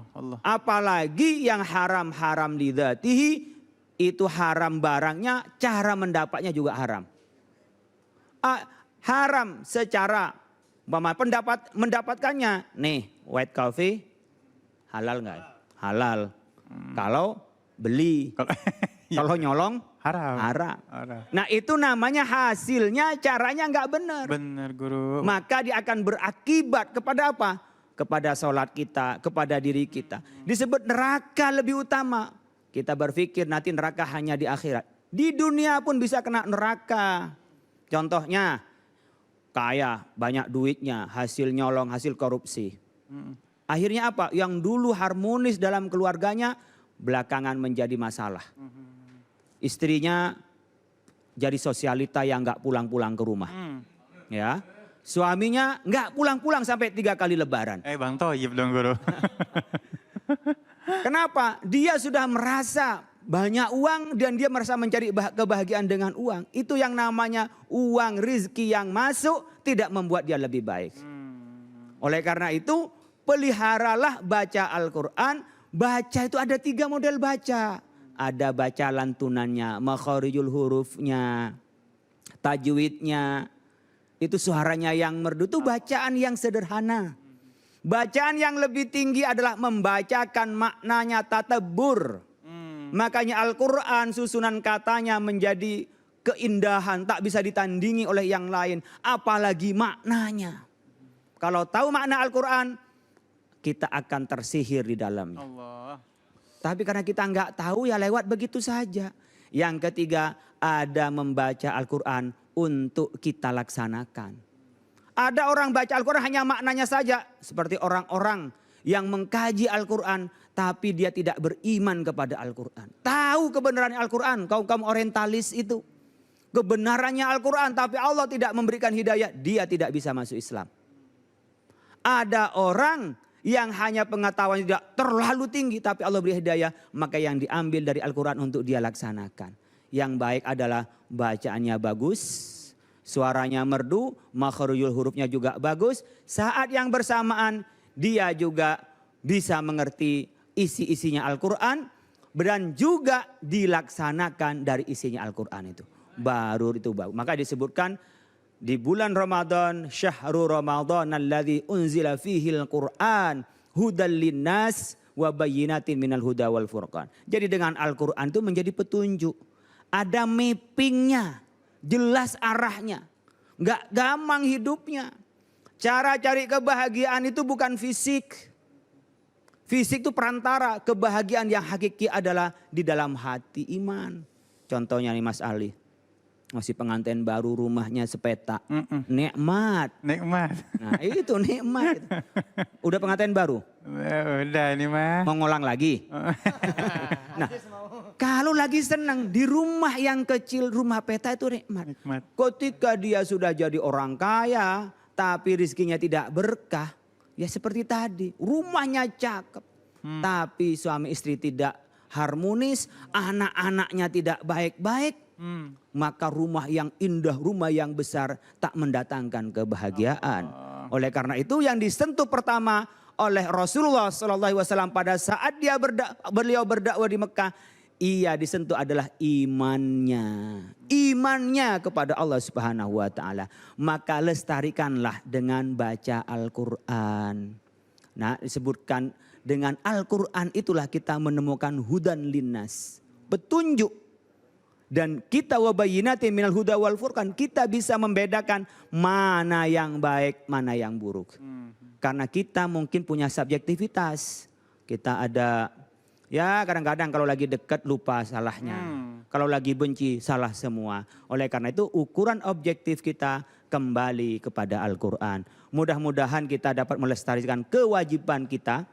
Allah. Apalagi yang haram-haram lidzatihi, itu haram barangnya, cara mendapatnya juga haram. Haram secara mendapatkannya. Nih, white coffee halal nggak? Halal. Kalau beli, kalau nyolong haram. Nah, itu namanya hasilnya, caranya nggak benar. Benar, Guru. Maka dia akan berakibat kepada apa? Kepada sholat kita, kepada diri kita. Disebut neraka lebih utama. Kita berpikir nanti neraka hanya di akhirat. Di dunia pun bisa kena neraka. Contohnya, kaya, banyak duitnya, hasil nyolong, hasil korupsi. Akhirnya apa? Yang dulu harmonis dalam keluarganya, belakangan menjadi masalah. Istrinya jadi sosialita yang nggak pulang-pulang ke rumah. Ya, suaminya nggak pulang-pulang sampai 3 kali lebaran. Bang Toyib dong, Guru. Kenapa? Dia sudah merasa banyak uang dan dia merasa mencari kebahagiaan dengan uang. Itu yang namanya uang, rizki yang masuk tidak membuat dia lebih baik. Oleh karena itu, peliharalah baca Al-Quran. Baca itu ada 3 model baca. Ada baca lantunannya, makharijul hurufnya, tajwidnya. Itu suaranya yang merdu, itu bacaan yang sederhana. Bacaan yang lebih tinggi adalah membacakan maknanya, tadabbur. Makanya Al-Quran susunan katanya menjadi keindahan, tak bisa ditandingi oleh yang lain. Apalagi maknanya. Kalau tahu makna Al-Quran, kita akan tersihir di dalamnya. Allah. Tapi karena kita nggak tahu, ya lewat begitu saja. Yang ketiga, ada membaca Al-Quran untuk kita laksanakan. Ada orang baca Al-Quran hanya maknanya saja. Seperti orang-orang yang mengkaji Al-Quran tapi dia tidak beriman kepada Al-Quran. Tahu kebenaran Al-Quran, kaum orientalis itu. Kebenarannya Al-Quran tapi Allah tidak memberikan hidayah, dia tidak bisa masuk Islam. Ada orang yang hanya pengetahuan tidak terlalu tinggi tapi Allah beri hidayah, maka yang diambil dari Al-Quran untuk dia laksanakan. Yang baik adalah bacaannya bagus, suaranya merdu, makharijul hurufnya juga bagus. Saat yang bersamaan dia juga bisa mengerti isi-isinya Al-Quran dan juga dilaksanakan dari isinya Al-Quran itu. Baru itu bagus. Maka disebutkan di bulan Ramadan, syahrul Ramadan alladzi unzila fihil Qur'an hudal linnas wa bayyinatin minal huda wal furqan. Jadi dengan Al-Quran itu menjadi petunjuk. Ada mappingnya, jelas arahnya. Nggak gampang hidupnya. Cara cari kebahagiaan itu bukan fisik. Fisik itu perantara, kebahagiaan yang hakiki adalah di dalam hati, iman. Contohnya nih Mas Ali. Masih pengantin baru, rumahnya sepetak. Nikmat. Nah itu nikmat. Udah pengantin baru? Udah ini mah. Mau ngulang lagi? Nah, kalau lagi senang di rumah yang kecil, rumah peta itu nikmat. Ketika dia sudah jadi orang kaya, tapi rizkinya tidak berkah. Ya seperti tadi, rumahnya cakep. Tapi suami istri tidak harmonis, anak-anaknya tidak baik-baik. Maka rumah yang indah, rumah yang besar tak mendatangkan kebahagiaan. Oleh karena itu yang disentuh pertama oleh Rasulullah SAW pada saat beliau berdakwah di Mekah, ia disentuh adalah imannya. Imannya kepada Allah Subhanahu wa taala. Maka lestarikanlah dengan baca Al-Qur'an. Nah, disebutkan dengan Al-Qur'an itulah kita menemukan hudan linnas, petunjuk. Dan kita wabayinati minal huda wal furqan, kita bisa membedakan mana yang baik, mana yang buruk. Karena kita mungkin punya subjektivitas. Kita ada, ya kadang-kadang kalau lagi dekat lupa salahnya. Kalau lagi benci salah semua. Oleh karena itu ukuran objektif kita kembali kepada Al-Quran. Mudah-mudahan kita dapat melestarikan kewajiban kita.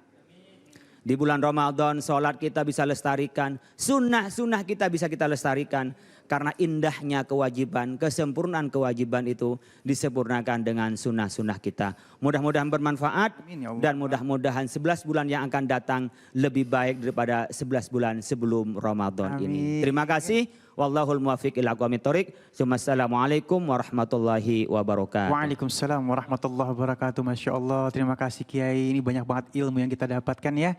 Di bulan Ramadan sholat kita bisa lestarikan. Sunnah-sunnah kita bisa kita lestarikan. Karena indahnya kewajiban, kesempurnaan kewajiban itu disempurnakan dengan sunnah-sunnah kita. Mudah-mudahan bermanfaat. Dan mudah-mudahan 11 bulan yang akan datang lebih baik daripada 11 bulan sebelum Ramadan ini. Terima kasih. Wallahul muwaffiq ila aqwamit thoriq. Assalamualaikum warahmatullahi wabarakatuh. Waalaikumsalam warahmatullahi wabarakatuh. Masya Allah, terima kasih Kiai. Ini banyak banget ilmu yang kita dapatkan ya.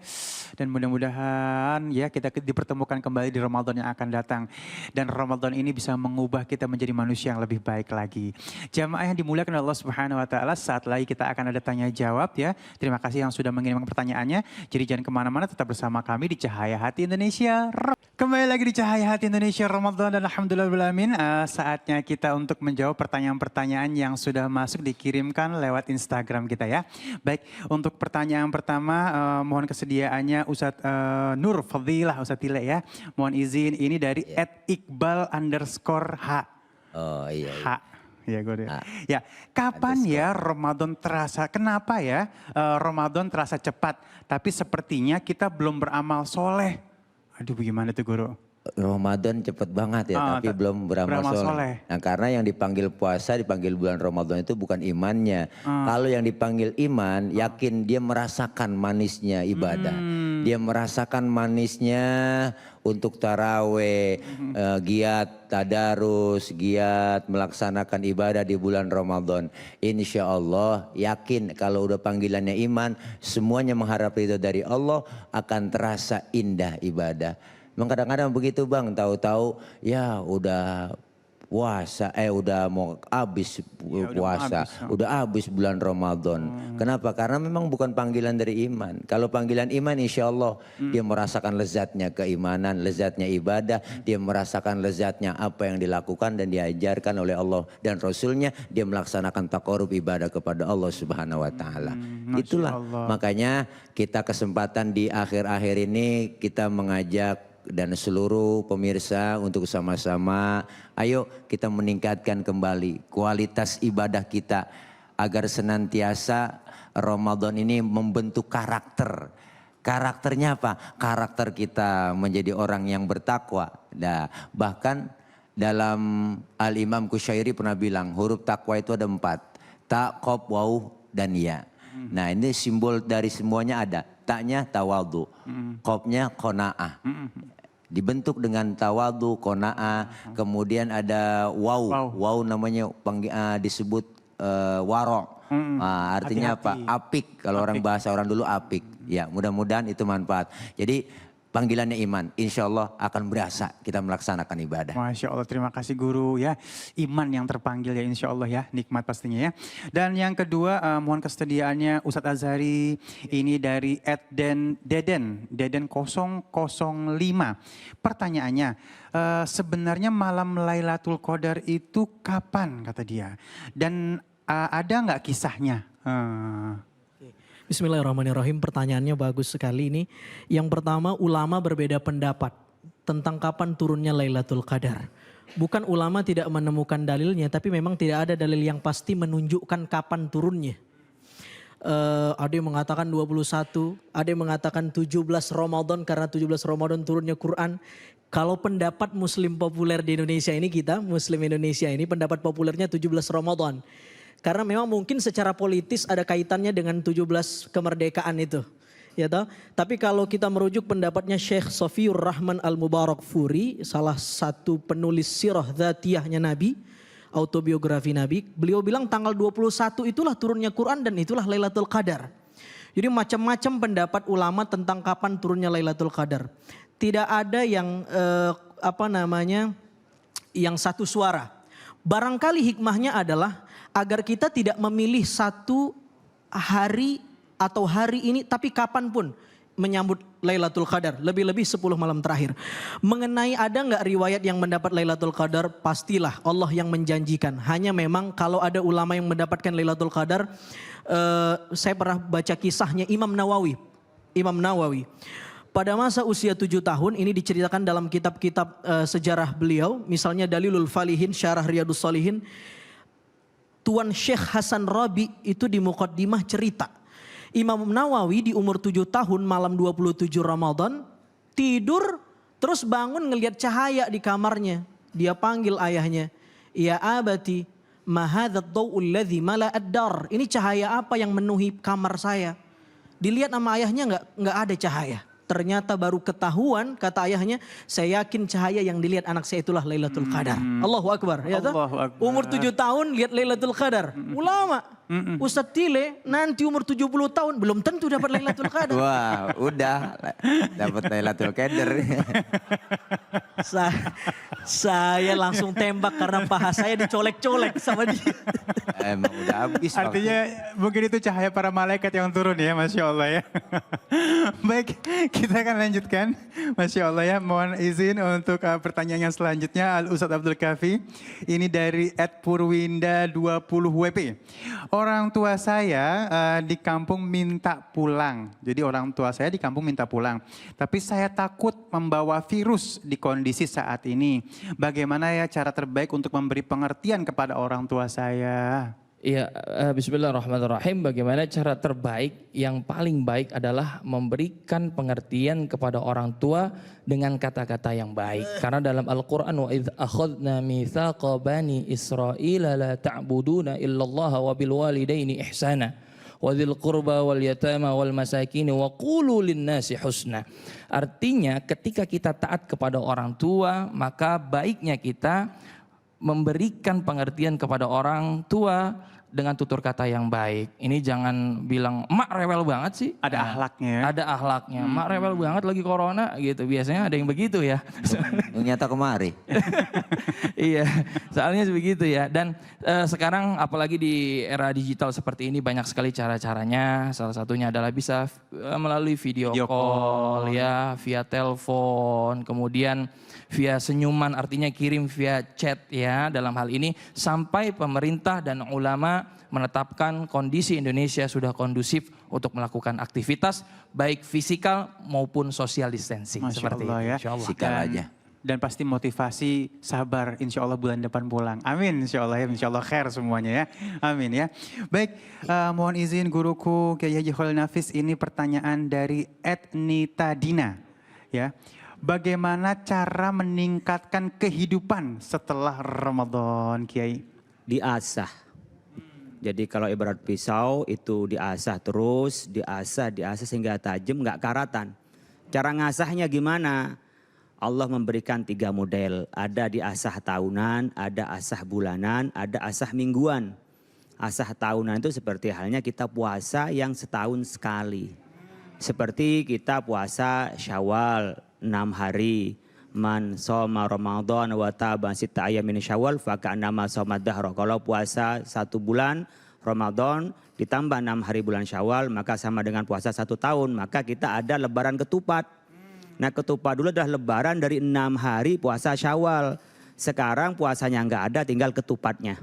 Dan mudah-mudahan ya kita dipertemukan kembali di Ramadan yang akan datang. Dan Ramadan ini bisa mengubah kita menjadi manusia yang lebih baik lagi. Jamaah yang dimuliakan Allah Subhanahu wa taala, saat lagi kita akan ada tanya jawab ya. Terima kasih yang sudah mengirimkan pertanyaannya. Jadi jangan kemana-mana, tetap bersama kami di Cahaya Hati Indonesia. Kembali lagi di Cahaya Hati Indonesia Ramadan, dan alhamdulillahirrahmanirrahim, saatnya kita untuk menjawab pertanyaan-pertanyaan yang sudah masuk dikirimkan lewat Instagram kita ya. Baik, untuk pertanyaan pertama mohon kesediaannya Ustadz Nur Fadilah, Ustadz Tile ya. Mohon izin, ini dari @iqbal_h. Oh iya. H. Ya, gue deh. Ya, kapan ya Ramadan terasa? Kenapa ya Ramadan terasa cepat? Tapi sepertinya kita belum beramal soleh. Aduh, bagaimana tuh Guru? Ramadan cepet banget ya, tapi belum beramal soleh. Nah, karena yang dipanggil puasa, dipanggil bulan Ramadan itu bukan imannya. Kalau yang dipanggil iman, yakin dia merasakan manisnya ibadah. Dia merasakan manisnya untuk taraweh, giat tadarus, giat melaksanakan ibadah di bulan Ramadan. Insya Allah yakin kalau udah panggilannya iman, semuanya mengharap ridho dari Allah, akan terasa indah ibadah. Memang kadang-kadang begitu Bang, tahu-tahu ya udah puasa, udah mau habis puasa, udah habis bulan Ramadan. Kenapa? Karena memang bukan panggilan dari iman. Kalau panggilan iman insya Allah dia merasakan lezatnya keimanan, lezatnya ibadah, dia merasakan lezatnya apa yang dilakukan dan diajarkan oleh Allah dan Rasulnya, dia melaksanakan taqarrub ibadah kepada Allah Subhanahu wa taala. Itulah makanya kita kesempatan di akhir-akhir ini kita mengajak dan seluruh pemirsa untuk sama-sama ayo kita meningkatkan kembali kualitas ibadah kita agar senantiasa Ramadan ini membentuk karakter. Karakternya apa? Karakter kita menjadi orang yang bertakwa. Nah, bahkan dalam Al-Imam Kusyairi pernah bilang huruf takwa itu ada 4. Ta, qaf, waw, dan ya. Nah, ini simbol dari semuanya ada. Taknya tawadu, qafnya qanaah. Dibentuk dengan tawadu, qanaah, kemudian ada waw. Waw namanya disebut waro. Artinya apa? Apik. Kalau orang bahasa orang dulu apik. Ya, mudah-mudahan itu manfaat. Jadi panggilannya iman, insya Allah akan berasa kita melaksanakan ibadah. Masya Allah, terima kasih Guru ya. Iman yang terpanggil ya insya Allah ya, nikmat pastinya ya. Dan yang kedua mohon kesediaannya Ustadz Azhari, ini dari @deden 005. Pertanyaannya, sebenarnya malam Lailatul Qadar itu kapan kata dia? Dan ada nggak kisahnya? Bismillahirrahmanirrahim, pertanyaannya bagus sekali ini. Yang pertama, ulama berbeda pendapat tentang kapan turunnya Lailatul Qadar. Bukan ulama tidak menemukan dalilnya, tapi memang tidak ada dalil yang pasti menunjukkan kapan turunnya. Ada yang mengatakan 21, ada yang mengatakan 17 Ramadan karena 17 Ramadan turunnya Quran. Kalau pendapat muslim populer di Indonesia ini, kita muslim Indonesia ini pendapat populernya 17 Ramadan. Karena memang mungkin secara politis ada kaitannya dengan 17 kemerdekaan itu. Ya toh? Tapi kalau kita merujuk pendapatnya Syekh Safiyur Rahman Al-Mubarakfuri, salah satu penulis sirah dzatiyahnya Nabi, autobiografi Nabi, beliau bilang tanggal 21 itulah turunnya Quran dan itulah Lailatul Qadar. Jadi macam-macam pendapat ulama tentang kapan turunnya Lailatul Qadar. Tidak ada yang yang satu suara. Barangkali hikmahnya adalah agar kita tidak memilih satu hari atau hari ini, tapi kapanpun menyambut Lailatul Qadar, lebih-lebih 10 malam terakhir. Mengenai ada nggak riwayat yang mendapat Lailatul Qadar, pastilah Allah yang menjanjikan. Hanya memang kalau ada ulama yang mendapatkan Lailatul Qadar, saya pernah baca kisahnya Imam Nawawi. Pada masa usia 7 tahun, ini diceritakan dalam kitab-kitab sejarah beliau, misalnya Dalilul Falihin, Syarah Riyadus Shalihin. Tuan Syekh Hasan Rabi itu di Muqaddimah cerita. Imam Nawawi di umur 7 tahun malam 27 Ramadan tidur terus bangun ngelihat cahaya di kamarnya. Dia panggil ayahnya, "Ya abati, ma hadzal dhau'ul ladzi mala'ad dar." Ini cahaya apa yang memenuhi kamar saya? Dilihat sama ayahnya enggak ada cahaya. Ternyata baru ketahuan, kata ayahnya, saya yakin cahaya yang dilihat anak saya itulah Lailatul Qadar. Allahu Akbar. Ya Allahu Akbar. Umur 7 tahun lihat Lailatul Qadar. Ulama. Ustadz Tile nanti umur 70 tahun belum tentu dapat Lailatul Qadar. Wah, udah dapat Lailatul Qadar. Saya langsung tembak karena paha saya dicolek-colek sama dia. Emang udah habis. Artinya mungkin itu cahaya para malaikat yang turun ya, Masya Allah ya. Baik, kita akan lanjutkan. Masya Allah ya, mohon izin untuk pertanyaan yang selanjutnya. Al-Ustadz Abdul Kafi, ini dari @purwinda 20 WP. Orang tua saya di kampung minta pulang. Jadi orang tua saya di kampung minta pulang. Tapi saya takut membawa virus di kondisi saat ini. Bagaimana ya cara terbaik untuk memberi pengertian kepada orang tua saya? Iya, bismillahirrahmanirrahim. Bagaimana cara terbaik? Yang paling baik adalah memberikan pengertian kepada orang tua dengan kata-kata yang baik. Karena dalam Al-Quran, wa idh akhadna mitsaqa bani Israila la ta'buduna illallaha wa bil walidaini ihsana wa dzil qurba wal yatama wal masakin wa qulu linnasi husna. Artinya ketika kita taat kepada orang tua, maka baiknya kita memberikan pengertian kepada orang tua dengan tutur kata yang baik. Ini jangan bilang, emak rewel banget sih. Ada akhlaknya. Ada akhlaknya. Emak rewel banget lagi corona gitu. Biasanya ada yang begitu ya. Nyata kemari. Iya, soalnya begitu ya. Dan sekarang apalagi di era digital seperti ini banyak sekali cara-caranya. Salah satunya adalah bisa melalui video call ya, via telepon, kemudian via senyuman, artinya kirim via chat ya dalam hal ini. Sampai pemerintah dan ulama menetapkan kondisi Indonesia sudah kondusif untuk melakukan aktivitas baik fisikal maupun social distancing. Masya seperti Allah itu. ya. Insya Allah. Sikal aja. Dan pasti motivasi sabar, insya Allah bulan depan pulang. Amin, insya Allah ya, insya Allah khair semuanya ya. Amin ya. Baik, mohon izin guruku Kiai Haji Khalil Nafis, ini pertanyaan dari Nita Dina ya. Bagaimana cara meningkatkan kehidupan setelah Ramadan, Kiai? Diasah. Jadi kalau ibarat pisau itu diasah terus, diasah sehingga tajam, nggak karatan. Cara ngasahnya gimana? Allah memberikan 3 model. Ada diasah tahunan, ada asah bulanan, ada asah mingguan. Asah tahunan itu seperti halnya kita puasa yang setahun sekali. Seperti kita puasa Syawal 6 hari. Man shoma Ramadan wa taban sita ayamin Syawal faka'annama shoma dahra. Kalau puasa 1 bulan Ramadan ditambah 6 hari bulan Syawal maka sama dengan puasa 1 tahun. Maka kita ada lebaran ketupat. Nah ketupat dulu adalah lebaran dari 6 hari puasa Syawal. Sekarang puasanya nggak ada, tinggal ketupatnya.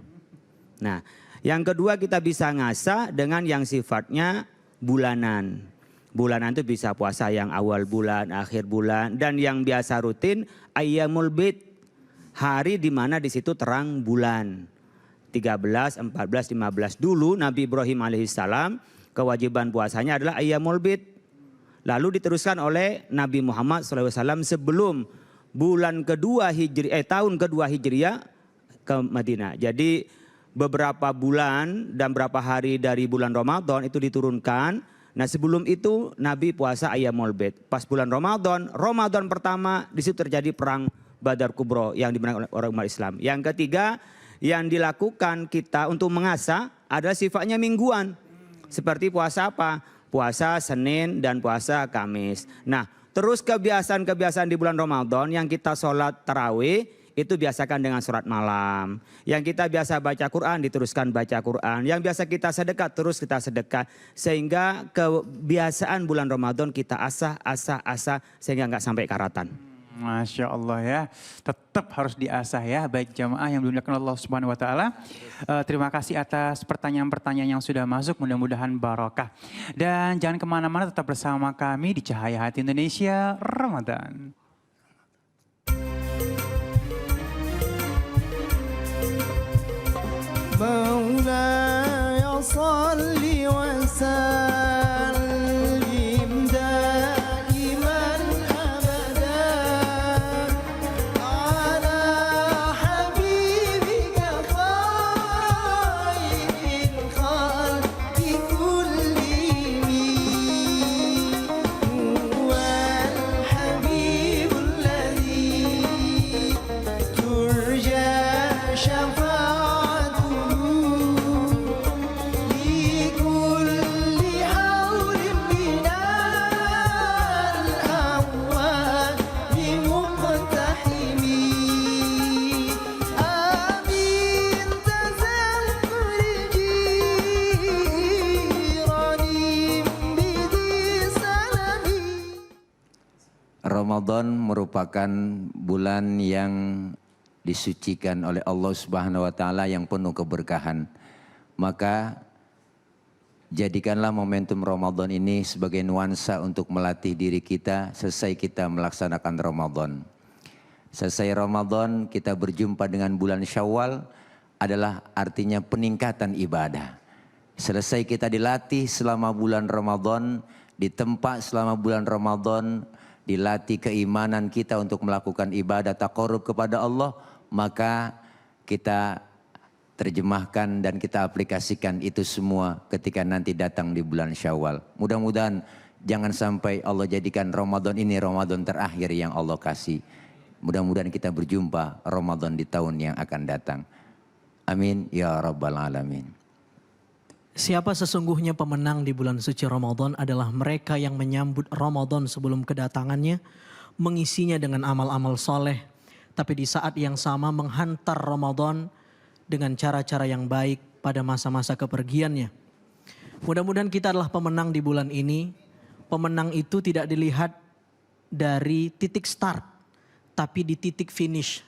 Nah yang kedua kita bisa ngasah dengan yang sifatnya bulanan. Bulanan itu bisa puasa yang awal bulan, akhir bulan. Dan yang biasa rutin ayyamul bid. Hari di mana di situ terang bulan. 13, 14, 15. Dulu Nabi Ibrahim alaihissalam kewajiban puasanya adalah ayyamul bid. Lalu diteruskan oleh Nabi Muhammad SAW sebelum bulan kedua tahun kedua Hijriah ke Madinah. Jadi beberapa bulan dan berapa hari dari bulan Ramadan itu diturunkan. Nah sebelum itu Nabi puasa ayyamul bid. Pas bulan Ramadan pertama di situ terjadi perang Badar Kubro yang dimenangkan oleh orang umat Islam. Yang ketiga yang dilakukan kita untuk mengasah adalah sifatnya mingguan. Seperti puasa apa? puasa Senin dan puasa Kamis. Nah, terus kebiasaan-kebiasaan di bulan Ramadan yang kita sholat tarawih itu biasakan dengan sholat malam. Yang kita biasa baca Quran diteruskan baca Quran. Yang biasa kita sedekah terus kita sedekah. Sehingga kebiasaan bulan Ramadan kita asah sehingga nggak sampai karatan. Masya Allah ya, tetap harus diasah ya, baik jamaah yang dimuliakan Allah Subhanahu Wa Taala. Terima kasih atas pertanyaan-pertanyaan yang sudah masuk, mudah-mudahan barokah. Dan jangan kemana-mana, tetap bersama kami di Cahaya Hati Indonesia Ramadan. مولاي صل وسلم دائما أبدا على حبيبك خير الخلق كلهم هو الحبيب الذي ترجى شفاعته Ramadan merupakan bulan yang disucikan oleh Allah Subhanahu wa taala yang penuh keberkahan. Maka jadikanlah momentum Ramadan ini sebagai nuansa untuk melatih diri kita selesai kita melaksanakan Ramadan. Selesai Ramadan kita berjumpa dengan bulan Syawal adalah artinya peningkatan ibadah. Selesai kita dilatih selama bulan Ramadan, ditempa selama bulan Ramadan, dilatih keimanan kita untuk melakukan ibadah taqarrub kepada Allah, maka kita terjemahkan dan kita aplikasikan itu semua ketika nanti datang di bulan Syawal. Mudah-mudahan jangan sampai Allah jadikan Ramadan ini Ramadan terakhir yang Allah kasih. Mudah-mudahan kita berjumpa Ramadan di tahun yang akan datang. Amin ya rabbal alamin. Siapa sesungguhnya pemenang di bulan suci Ramadan adalah mereka yang menyambut Ramadan sebelum kedatangannya, mengisinya dengan amal-amal soleh, tapi di saat yang sama menghantar Ramadan dengan cara-cara yang baik pada masa-masa kepergiannya. Mudah-mudahan kita adalah pemenang di bulan ini. Pemenang itu tidak dilihat dari titik start, tapi di titik finish.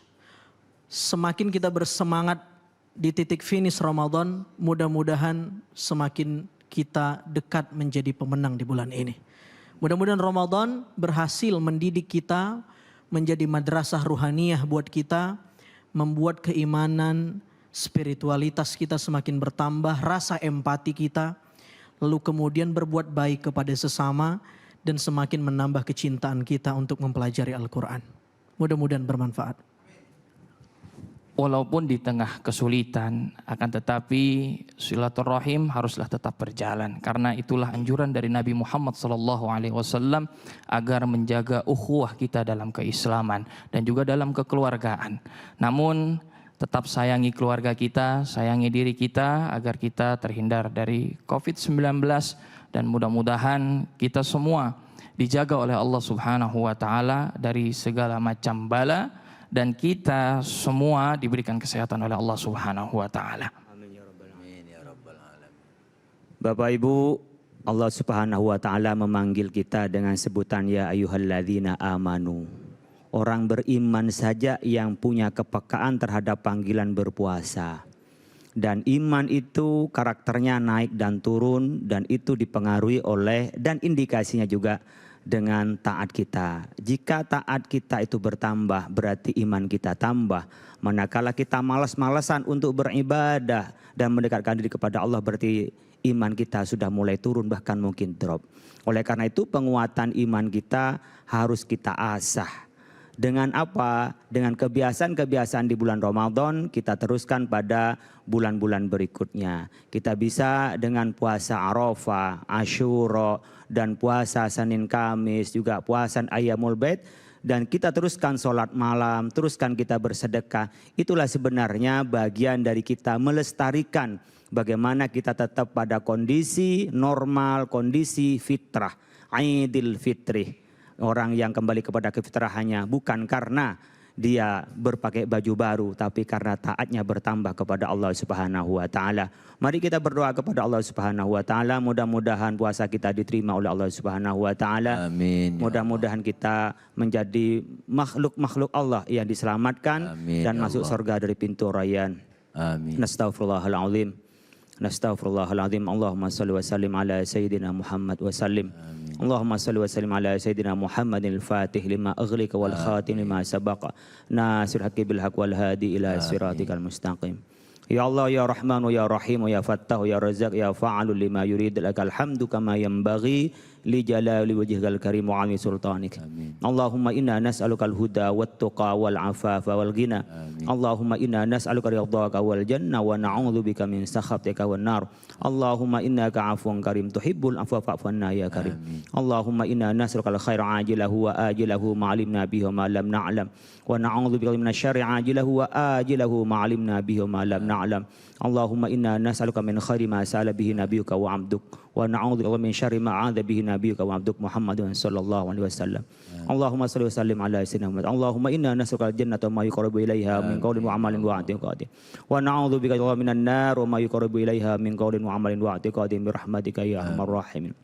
Semakin kita bersemangat di titik finish Ramadan, mudah-mudahan semakin kita dekat menjadi pemenang di bulan ini. Mudah-mudahan Ramadan berhasil mendidik kita menjadi madrasah ruhaniyah buat kita, membuat keimanan, spiritualitas kita semakin bertambah, rasa empati kita, lalu kemudian berbuat baik kepada sesama dan semakin menambah kecintaan kita untuk mempelajari Al-Quran. Mudah-mudahan bermanfaat. Walaupun di tengah kesulitan, akan tetapi silaturahim haruslah tetap berjalan, karena itulah anjuran dari Nabi Muhammad SAW agar menjaga ukhuwah kita dalam keislaman dan juga dalam kekeluargaan. Namun tetap sayangi keluarga kita, sayangi diri kita agar kita terhindar dari COVID-19 dan mudah-mudahan kita semua dijaga oleh Allah Subhanahu wa taala dari segala macam bala. Dan kita semua diberikan kesehatan oleh Allah Subhanahu wa taala. Amin ya rabbal alamin. Bapak Ibu, Allah Subhanahu wa taala memanggil kita dengan sebutan ya ayyuhalladzina amanu. Orang beriman saja yang punya kepekaan terhadap panggilan berpuasa. Dan iman itu karakternya naik dan turun, dan itu dipengaruhi oleh dan indikasinya juga dengan taat kita. Jika taat kita itu bertambah, berarti iman kita tambah. Manakala kita malas-malasan untuk beribadah dan mendekatkan diri kepada Allah, berarti iman kita sudah mulai turun, bahkan mungkin drop. Oleh karena itu penguatan iman kita harus kita asah. Dengan apa? Dengan kebiasaan-kebiasaan di bulan Ramadan kita teruskan pada bulan-bulan berikutnya. Kita bisa dengan puasa Arafah, Asyura, dan puasa Senin Kamis, juga puasa Ayyamul Bait. dan kita teruskan sholat malam, teruskan kita bersedekah. Itulah sebenarnya bagian dari kita melestarikan bagaimana kita tetap pada kondisi normal, kondisi fitrah, Aidil Fitri. Orang yang kembali kepada kefitrahannya bukan karena dia berpakai baju baru, tapi karena taatnya bertambah kepada Allah Subhanahu wa taala. Mari kita berdoa kepada Allah Subhanahu wa taala, mudah-mudahan puasa kita diterima oleh Allah Subhanahu wa taala. Amin. Mudah-mudahan kita menjadi makhluk-makhluk Allah yang diselamatkan. Amin, dan ya masuk Allah. surga dari pintu Rayyan. Amin. Nastaghfirullahalazim. Nastaghfirullahalazim. Allahumma shalli wa sallim ala sayyidina Muhammad wa sallim. Allahumma salli wa sallim ala sayyidina Muhammadil Fatih lima aghlika wal khatim lima sabaqa nasir haqqi bil haqq wal hadi ila siratikal mustaqim. Ya Allah ya Rahman ya Rahim ya Fattah ya Razzaq ya Fa'alul lima yurid lakal hamdu kama yanbaghi li jalali wajhikal karim wa 'ali sultanik. Allahumma inna nas'alukal huda wat tuqa wal afafa wal ghina. Allahumma inna nas'aluka ridhaka wal janna wa na'udzubika min sakhatika wan nar. Allahumma innaka 'afuwun karim tuhibbul afwa fa'fu anna ya karim. Allahumma inna nas'alukal khaira ajilahu wa ajilahu ma 'alimna bihi wa ma lam na'lam wa na'udzubika minasyarri ajilahu wa ajilahu ma 'alimna bihi wa ma lam na'lam. Allahumma inna nas'aluka min khairi ma sa'ala bihi nabiyyuka wa 'abduk wa na'udzubika min syarri ma 'adza bihi nabiyyuka wa 'abduk Muhammadun sallallahu alaihi wasallam. Allahumma shalli wa sallim ala sayyidina Muhammad. Allahumma inna nas'aluka al-jannata wa ma yuqarribu ilaiha min qawlin wa 'amalin wa i'tiqadin. Wa na'udzubika minan nar wa ma yuqarribu ilaiha min qawlin wa 'amalin wa i'tiqadin bi rahmatika ya arhamar rahimin.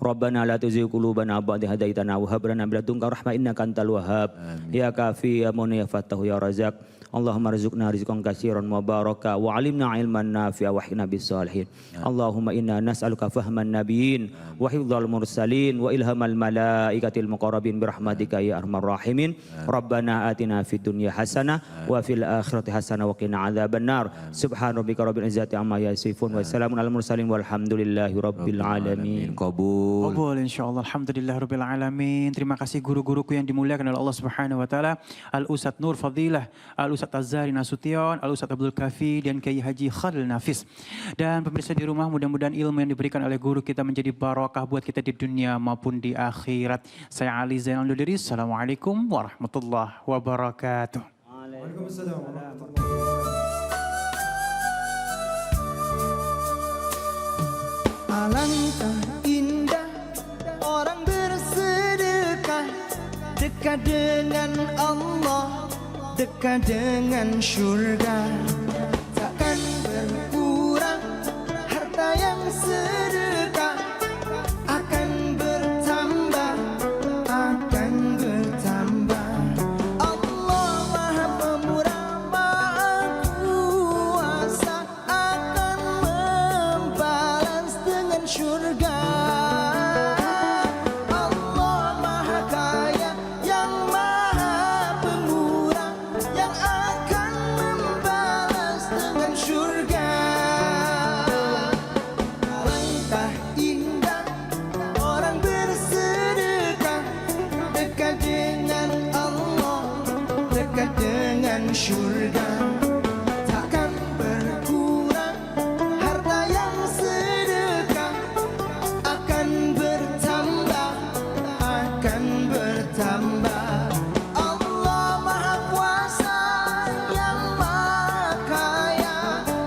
Rabbana la tuzigh qulubana ba'da idh hadaitana wa hab lana min ladunka rahmah innaka antal wahhab. Ya Kafi ya Mu'in ya Fattahu ya Razzaq. Allahumma rizqna rizqan katsiran mubaraka wa 'alimna 'ilman nafi'a wa hina bis salihin. Allahumma inna nas'aluka fahman nabiyyin wa hifdzal mursalin wa ilhamal malaikatil muqarrabin bi rahmatika ya arhamar rahimin. Rabbana atina fid dunya hasanah wa fil akhirati hasanah wa qina adzabannar. Subhan rabbika rabbil izzati amma yasifun wa salamun alal mursalin walhamdulillahi rabbil alamin. Qabul. Qabul insyaallah. Alhamdulillah rabbil alamin. Terima kasih guru-guruku yang dimuliakan oleh Allah Subhanahu wa taala. Al Ustadz Nur Fadilah, Al Ustadz Azhari Nasution, Al Ustadz Abdul Kafi dan Kiai Haji Khalil Nafis. Dan pemirsa di rumah, mudah-mudahan ilmu yang diberikan oleh guru kita menjadi barokah buat kita di dunia maupun di akhirat. Saya Ali Zainal undur diri. Assalamualaikum warahmatullahi wabarakatuh. Alangkah indah orang bersedekah, dekat dengan Allah, dekat dengan syurga. Takkan berkurang harta yang sedekah, akan bertambah, akan bertambah. Allah Maha Pemurah, Maha Kuasa, akan membalas dengan syurga. Allah Maha Kaya, yang Maha Pemurah, yang akan membalas dengan syurga. Alangkah indah orang bersedekah, dekat dengan Allah, dekat dengan syurga. Takkan berkurang harta yang sedekah, akan bertambah, akan bertambah. Allah Maha Kuasa, yang Maha Kaya,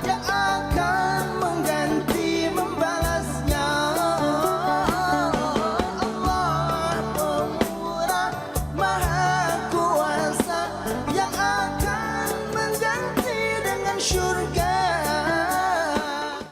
yang akan mengganti membalasnya. Allah Maha Pemurah, Maha